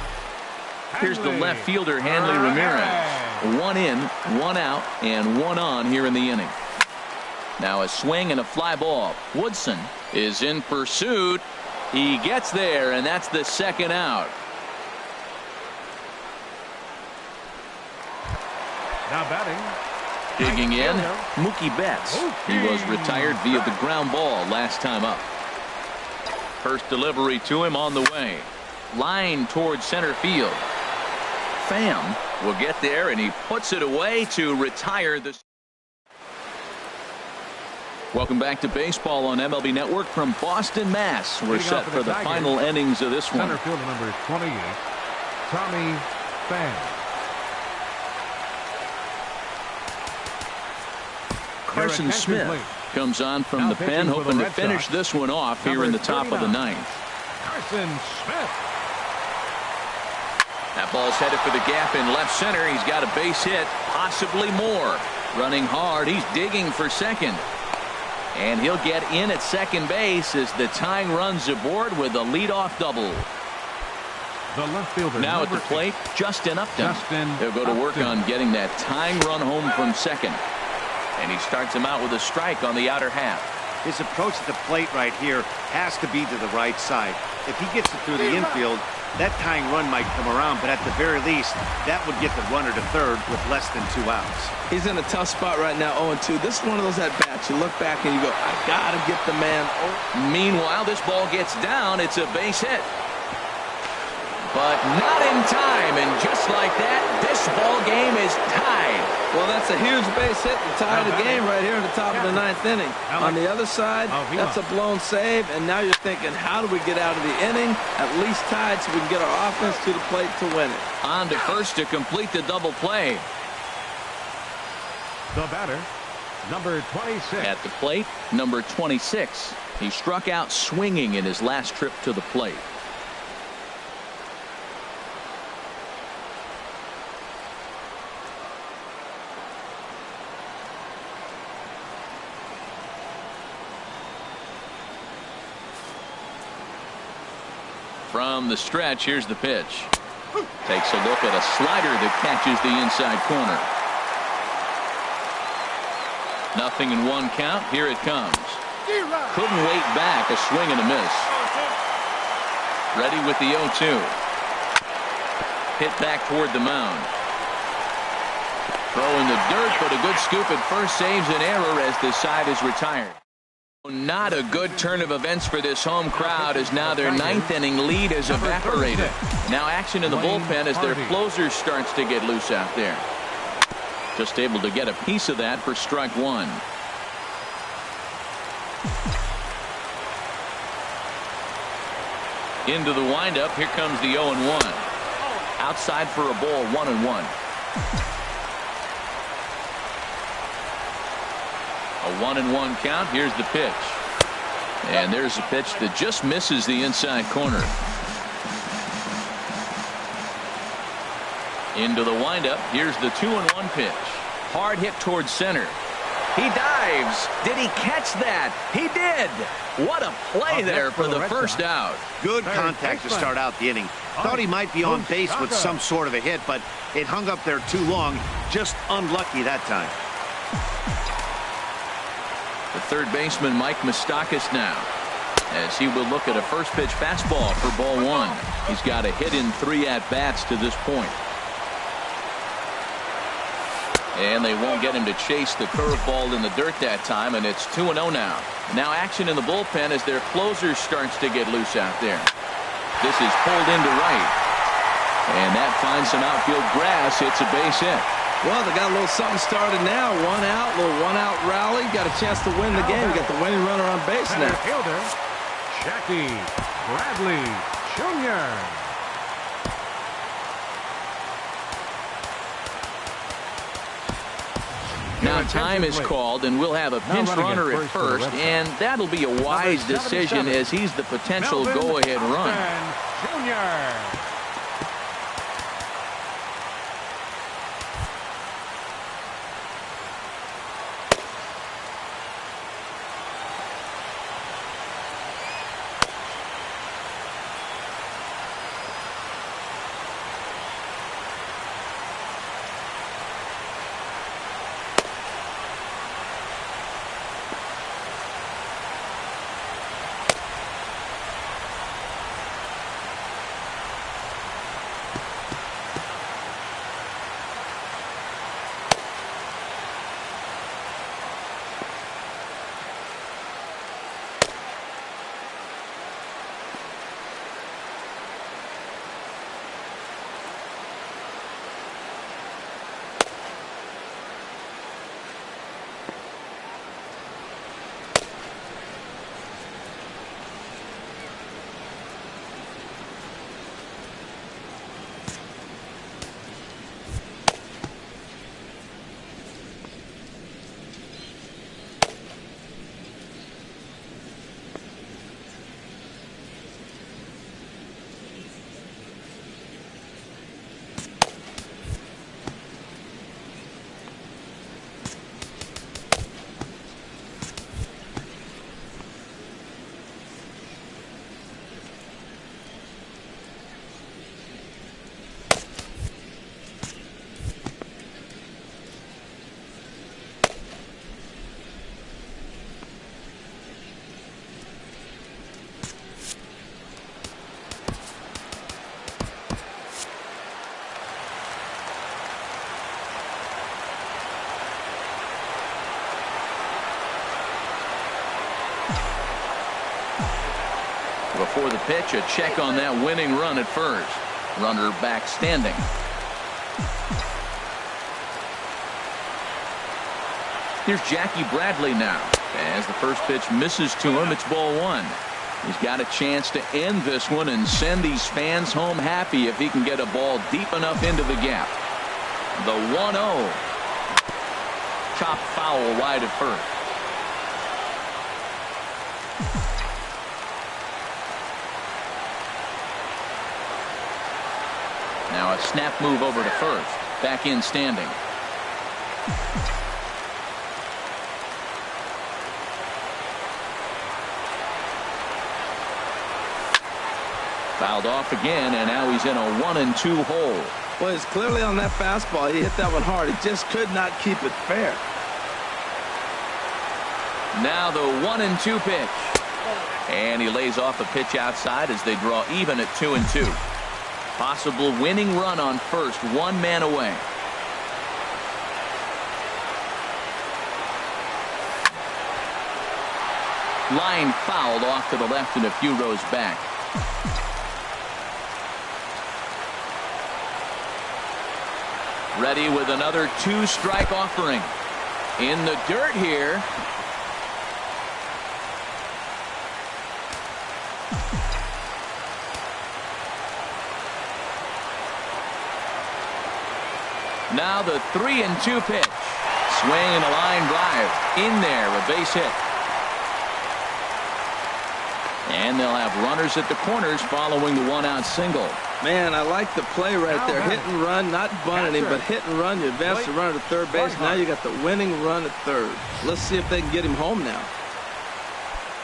Here's the left fielder, Hanley Ramirez. 1 in, 1 out, and 1 on here in the inning. Now a swing and a fly ball. Woodson is in pursuit. He gets there, and that's the second out. Now batting. Digging in, Mookie Betts. He was retired via the ground ball last time up. First delivery to him on the way. Line towards center field. Pham will get there, and he puts it away to retire the. Welcome back to baseball on MLB Network from Boston, Mass. We're set for the final innings of this one. Center fielder number 28, Tommy Pham. Carson Smith comes on from the pen, hoping to finish this one off here in the top of the 9th. Carson Smith. That ball's headed for the gap in left center. He's got a base hit, possibly more. Running hard, he's digging for second. And he'll get in at second base as the tying runs aboard with a leadoff double. The left fielder now at the plate, Justin Upton. He'll go to work on getting that tying run home from second. And he starts him out with a strike on the outer half. His approach at the plate right here has to be to the right side. If he gets it through the infield, that tying run might come around, but at the very least, that would get the runner to third with less than 2 outs. He's in a tough spot right now, 0-2. This is one of those at-bats. You look back and you go, I got to get the man. Meanwhile, this ball gets down. It's a base hit. But not in time, and just like that, this ball game is tied. Well, that's a huge base hit to tie the game right here in the top of the 9th inning. On the other side, that's a blown save, and now you're thinking, how do we get out of the inning, at least tied, so we can get our offense to the plate to win it. On to first to complete the double play. The batter, number 26. At the plate, number 26. He struck out swinging in his last trip to the plate. From the stretch, here's the pitch. Takes a look at a slider that catches the inside corner. 0-1 count. Here it comes. Couldn't wait back. A swing and a miss. Ready with the 0-2. Hit back toward the mound. Throw in the dirt, but a good scoop at first saves an error as the side is retired. Not a good turn of events for this home crowd as now their 9th inning lead has evaporated. Now action in the bullpen as their closer starts to get loose out there. Just able to get a piece of that for strike one. Into the windup. Here comes the 0-1. Outside for a ball, 1-1. A 1-1 count. Here's the pitch. And there's a pitch that just misses the inside corner. Into the windup. Here's the 2-1 pitch. Hard hit towards center. He dives. Did he catch that? He did. What a play there for the first out. Good contact to start out the inning. Thought he might be on base with some sort of a hit, but it hung up there too long. Just unlucky that time. The third baseman, Mike Moustakas, now, as he will look at a first pitch fastball for ball one. He's got a hit in 3 at-bats to this point. And they won't get him to chase the curveball in the dirt that time, and it's 2-0 now. Now action in the bullpen as their closer starts to get loose out there. This is pulled into right. And that finds some outfield grass. It's a base hit. Well, they got a little something started now. 1 out, little 1 out rally. Got a chance to win the game. Got the winning runner on base now. Fielder, Jackie Bradley Jr. Now time is called, and we'll have a pinch runner at first, and that'll be a wise decision as he's the potential go-ahead run. Jr. Before the pitch, a check on that winning run at first. Runner back standing. Here's Jackie Bradley now. As the first pitch misses to him, it's ball one. He's got a chance to end this one and send these fans home happy if he can get a ball deep enough into the gap. The 1-0. Chop foul wide at first. Now a snap move over to first. Back in standing. Fouled off again, and now he's in a 1-2 hole. Well, he's clearly on that fastball. He hit that one hard. He just could not keep it fair. Now the 1-2 pitch. And he lays off a pitch outside as they draw even at 2-2. Possible winning run on first, one man away. Line fouled off to the left and a few rows back. Ready with another two-strike offering. In the dirt here. Now the 3-2 pitch. Swing and a line drive. In there, a base hit. And they'll have runners at the corners following the one-out single. Man, I like the play right there. Hit and run, not bunting him, but hit and run. You advance the runner to third base. Now you got the winning run at third. Let's see if they can get him home now.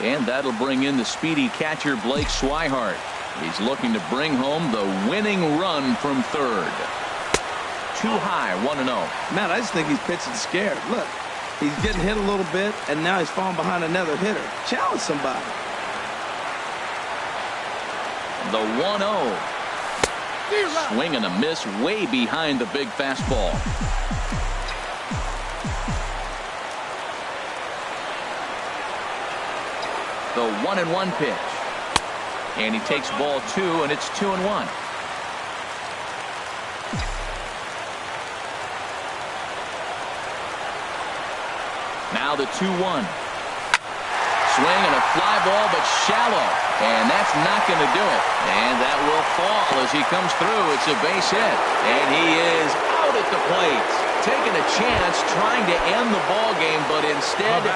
And that'll bring in the speedy catcher Blake Swihart. He's looking to bring home the winning run from third. Too high, 1-0. Man, I just think he's pitching scared. Look, he's getting hit a little bit, and now he's falling behind another hitter. Challenge somebody. The 1-0. Swing and a miss way behind the big fastball. The 1-1 pitch. And he takes ball 2, and it's 2-1. Now the 2-1. Swing and a fly ball, but shallow. And that's not going to do it. And that will fall as he comes through. It's a base hit. And he is out at the plate. Taking a chance, trying to end the ball game, but instead,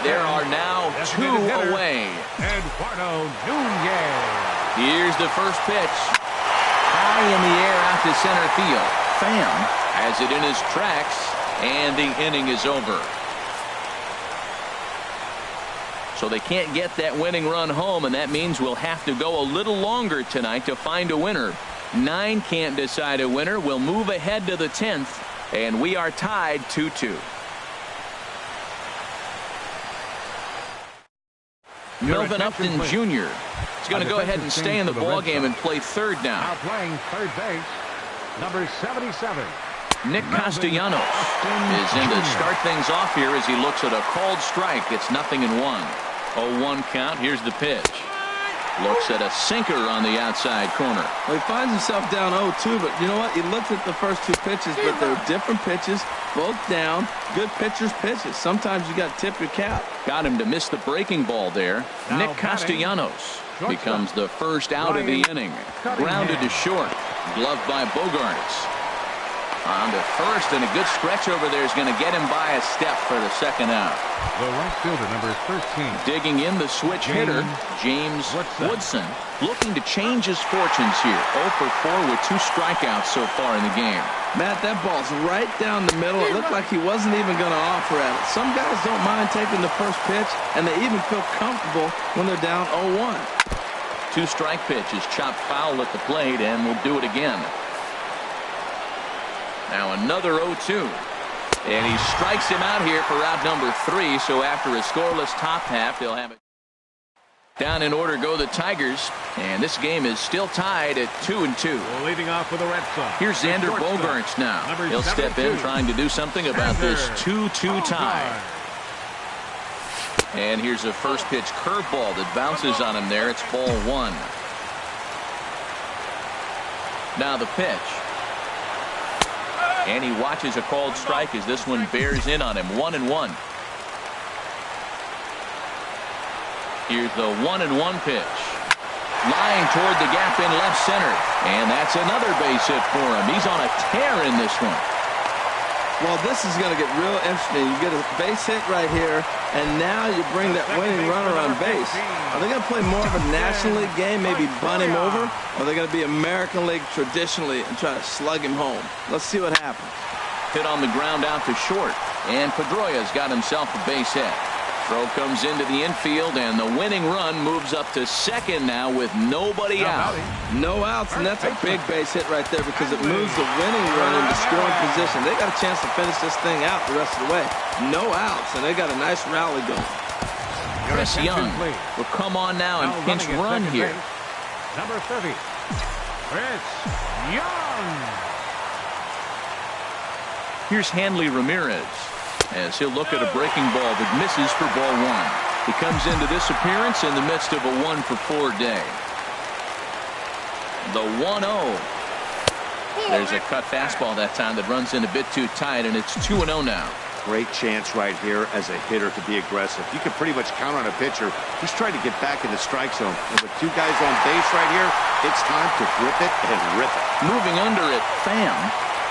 there are now 2 away. Eduardo Nunez. Here's the first pitch. High in the air out to center field. Pham has it in his tracks, and the inning is over. So they can't get that winning run home, and that means we'll have to go a little longer tonight to find a winner. 9 can't decide a winner. We'll move ahead to the 10th, and we are tied 2-2. Melvin Upton Jr. is going to go ahead and stay in the ball game and play third now. Now playing third base, number 77. Nick Castellanos is in to start things off here as he looks at a called strike. It's 0-1. 0-1 count. Here's the pitch. Looks at a sinker on the outside corner. Well, he finds himself down 0-2, but you know what? He looked at the first 2 pitches, but they're different pitches, both down. Good pitchers' pitches. Sometimes you got to tip your cap. Got him to miss the breaking ball there. Now Nick Castellanos becomes the first out of the inning. Grounded to short. Gloved by Bogarts. On to first, and a good stretch over there is going to get him by a step for the second out. The right fielder, number 13. Digging in the switch hitter, James Woodson, looking to change his fortunes here. 0 for 4 with 2 strikeouts so far in the game. Matt, that ball's right down the middle. It looked like he wasn't even going to offer at it. Some guys don't mind taking the first pitch, and they even feel comfortable when they're down 0-1. 2-strike pitch is chopped foul at the plate, and we'll do it again. Now another 0-2. And he strikes him out here for out number 3. So after a scoreless top half, they'll have it. Down in order go the Tigers. And this game is still tied at 2-2. Well, leading off with the Red Sox. Here's Xander Bogaerts now. He'll step in trying to do something about this 2-2 tie. And here's a first pitch curveball that bounces on him there. It's ball 1. Now the pitch. And he watches a called strike as this one bears in on him. 1-1. Here's the 1-1 pitch. Line toward the gap in left center. And that's another base hit for him. He's on a tear in this one. Well, this is going to get real interesting. You get a base hit right here, and now you bring that winning runner on base. Are they going to play more of a National League game, maybe bunt him over? Or are they going to be American League traditionally and try to slug him home? Let's see what happens. Hit on the ground out to short, and Pedroia's got himself a base hit. Throw comes into the infield, and the winning run moves up to second now with nobody out. No outs, and that's a big base hit right there because it moves the winning run into scoring position. They got a chance to finish this thing out the rest of the way. No outs, and they got a nice rally going. Chris Young will come on now and pinch run here. Number 30, Chris Young. Here's Hanley Ramirez as he'll look at a breaking ball that misses for ball one. He comes into this appearance in the midst of a 1-for-4 day. The 1-0. There's a cut fastball that time that runs in a bit too tight, and it's 2-0 now. Great chance right here as a hitter to be aggressive. You can pretty much count on a pitcher. He's trying to get back in the strike zone. And with two guys on base right here, it's time to grip it and rip it. Moving under it, Pham.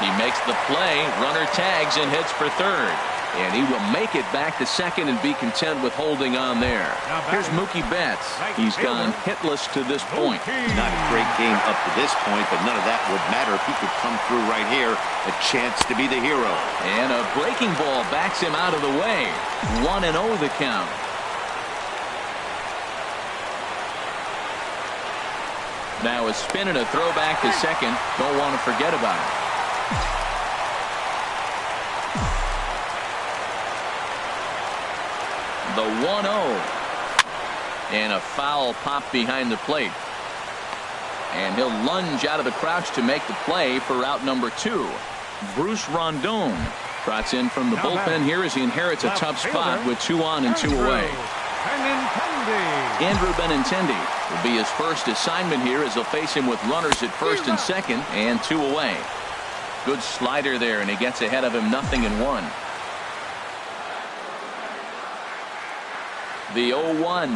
He makes the play, runner tags and heads for third. And he will make it back to second and be content with holding on there. Here's Mookie Betts. He's gone hitless to this point. Not a great game up to this point, but none of that would matter if he could come through right here. A chance to be the hero. And a breaking ball backs him out of the way. 1-0 the count. Now a spin and a throw back to second. Don't want to forget about it. The 1-0. And a foul pop behind the plate. And he'll lunge out of the crouch to make the play for out number 2. Bruce Rondon trots in from the bullpen here as he inherits a tough spot with 2 on and 2 away. Andrew Benintendi will be his first assignment here as they'll face him with runners at first and second and 2 away. Good slider there, and he gets ahead of him 0-1. The 0-1.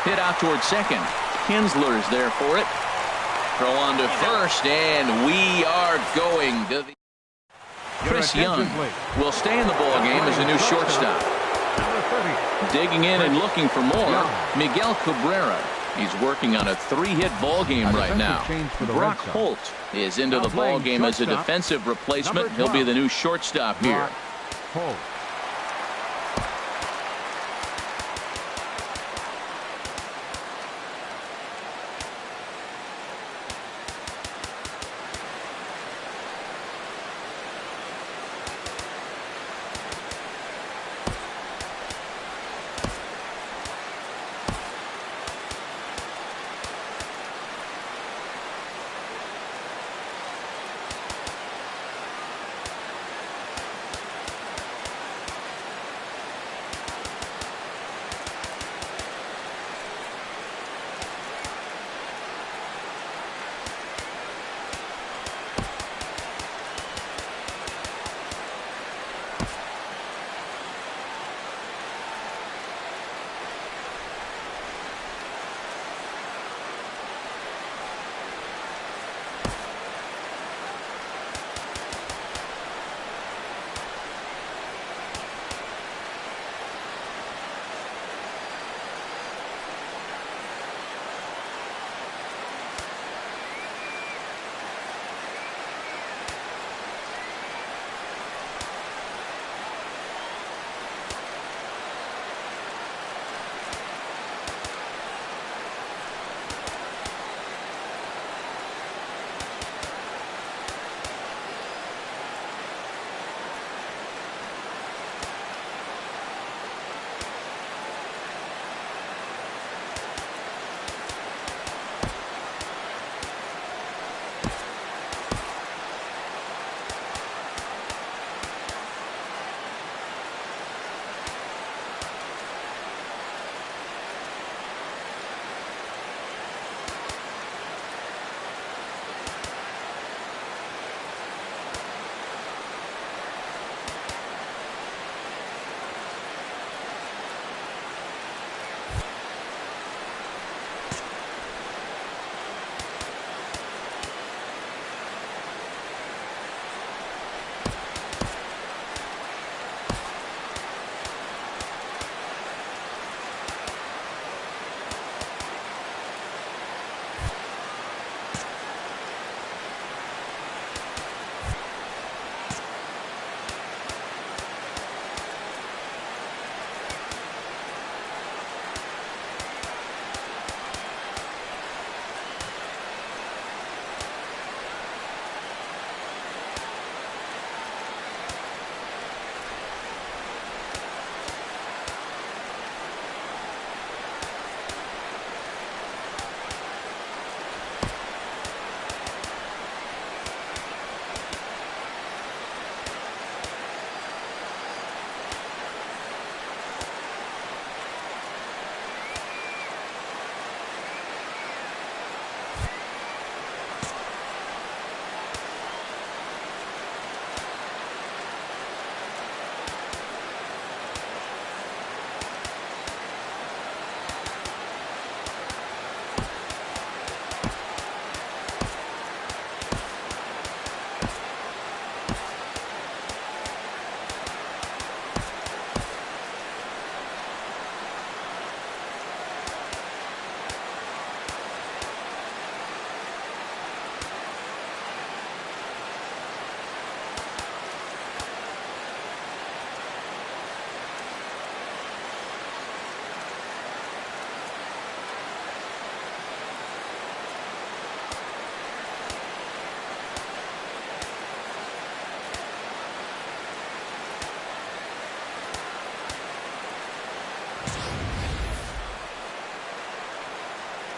Hit out towards second. Kinsler's there for it. Throw on to first, and we are going to the... Chris Young will stay in the ball game as a new shortstop. Digging in and looking for more, Miguel Cabrera. He's working on a 3-hit ball game right now. Brock Holt is into the ball game as a defensive replacement. He'll be the new shortstop here.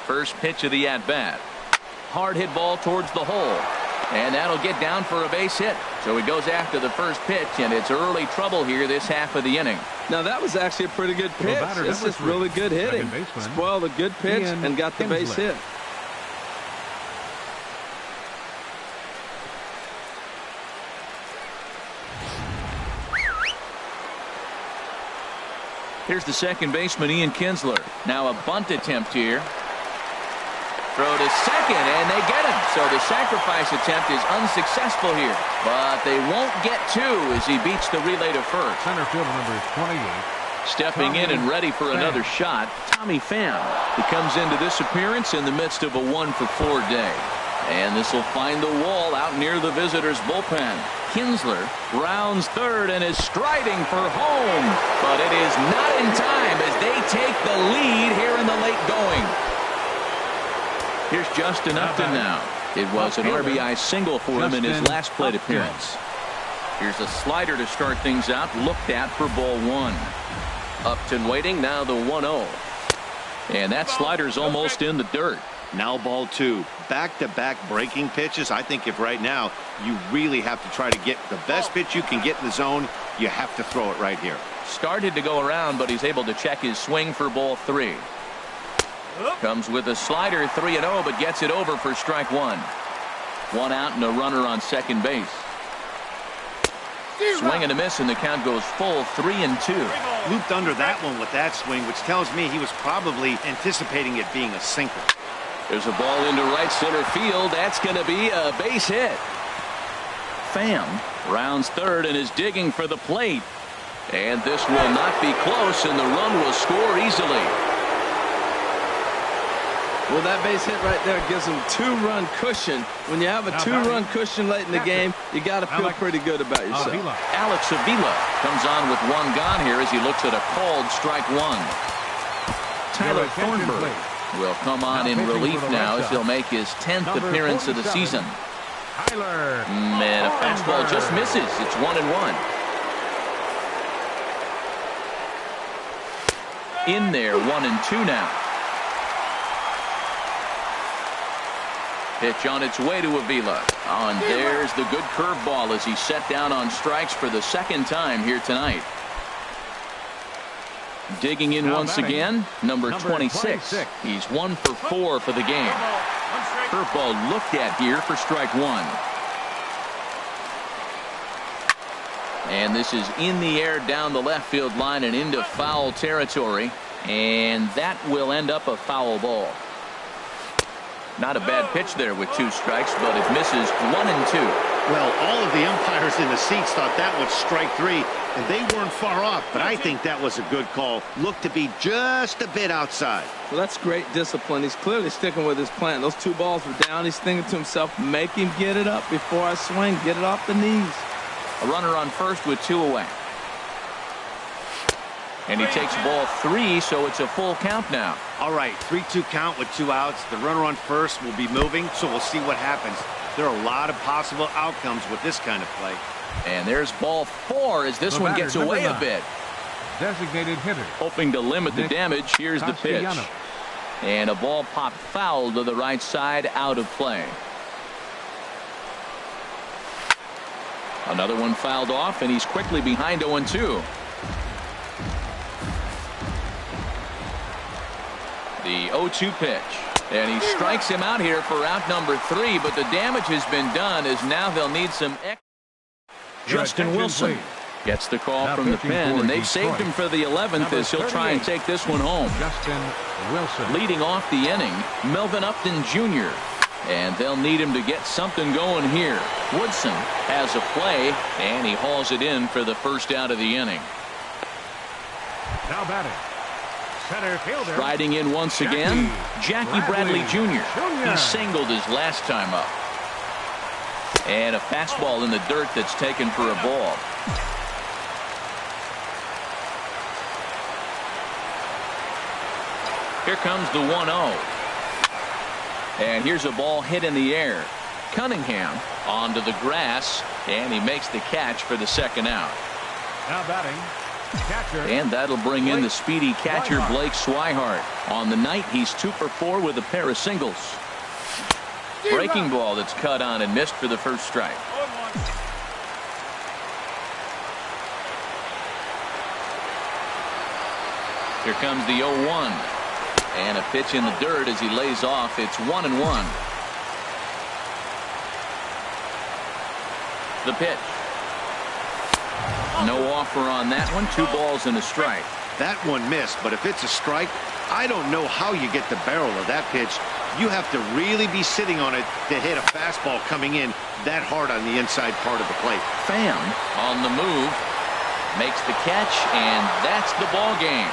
First pitch of the at-bat. Hard hit ball towards the hole. And that'll get down for a base hit. So he goes after the first pitch, and it's early trouble here this half of the inning. Now that was actually a pretty good pitch. It's just really good hitting. Spoiled a good pitch and got the base hit. Here's the second baseman, Ian Kinsler. Now a bunt attempt here. Throw to second, and they get him. So the sacrifice attempt is unsuccessful here. But they won't get two as he beats the relay to first. Center fielder number 28. Stepping in and ready for another shot, Tommy Pham. He comes into this appearance in the midst of a 1-for-4 day. And this will find the wall out near the visitors' bullpen. Kinsler rounds third and is striding for home. But it is not in time as they take the lead here in the late going. Here's Justin Upton now. It was an RBI single for him in his last plate appearance. Here's a slider to start things out, looked at for ball one. Upton waiting, now the 1-0. And that slider's almost in the dirt. Now ball two. Back-to-back breaking pitches. I think if right now you really have to try to get the best pitch you can get in the zone, you have to throw it right here. Started to go around, but he's able to check his swing for ball three. Comes with a slider, 3-0, but gets it over for strike one. One out and a runner on second base. Swing and a miss, and the count goes full, 3-2. Looped under that one with that swing, which tells me he was probably anticipating it being a sinker. There's a ball into right center field. That's going to be a base hit. Pham rounds third and is digging for the plate. And this will not be close, and the run will score easily. Well, that base hit right there gives him two-run cushion. When you have a two-run cushion late in the game, you got to feel pretty good about yourself. Alex Avila comes on with one gone here as he looks at a called strike one. Tyler Thornburg will come on in relief now as he'll make his 10th appearance of the season. And a fastball just misses. It's 1-1. In there, 1-2 now. Pitch on its way to Avila. And there's the good curveball as he's set down on strikes for the second time here tonight. Digging in once again, number 26. He's 1 for 4 for the game. Curveball looked at here for strike one. And this is in the air down the left field line and into foul territory. And that will end up a foul ball. Not a bad pitch there with two strikes, but it misses 1-2. Well, all of the umpires in the seats thought that was strike three, and they weren't far off, but I think that was a good call. Looked to be just a bit outside. Well, that's great discipline. He's clearly sticking with his plan. Those two balls were down. He's thinking to himself, make him get it up before I swing. Get it off the knees. A runner on first with two away. And he takes ball three, so it's a full count now. All right, 3-2 count with two outs. The runner on first will be moving, so we'll see what happens. There are a lot of possible outcomes with this kind of play. And there's ball four as this one gets away a bit. Designated hitter. Hoping to limit the damage. Here's the pitch. And a ball popped foul to the right side, out of play. Another one fouled off, and he's quickly behind 0-2. The 0-2 pitch. And he strikes him out here for out number 3, but the damage has been done as now they'll need some extra. Justin Wilson gets the call from the pen, and they've saved him for the 11th as he'll try and take this one home. Justin Wilson. Leading off the inning, Melvin Upton Jr. And they'll need him to get something going here. Woodson has a play, and he hauls it in for the first out of the inning. Now batting. Center fielder. Riding in once again, Jackie Bradley Jr. He singled his last time up. And a fastball in the dirt that's taken for a ball. Here comes the 1-0. And here's a ball hit in the air. Cunningham onto the grass, and he makes the catch for the second out. Now batting, Catcher. And that'll bring in the speedy catcher, Blake Swihart. On the night, he's 2 for 4 with a pair of singles. Breaking ball that's cut on and missed for the first strike. Here comes the 0-1. And a pitch in the dirt as he lays off. It's 1-1. The pitch. No offer on that one. 2 balls and a strike. That one missed, but if it's a strike, I don't know how you get the barrel of that pitch. You have to really be sitting on it to hit a fastball coming in that hard on the inside part of the plate. Pham on the move. Makes the catch, and that's the ball game.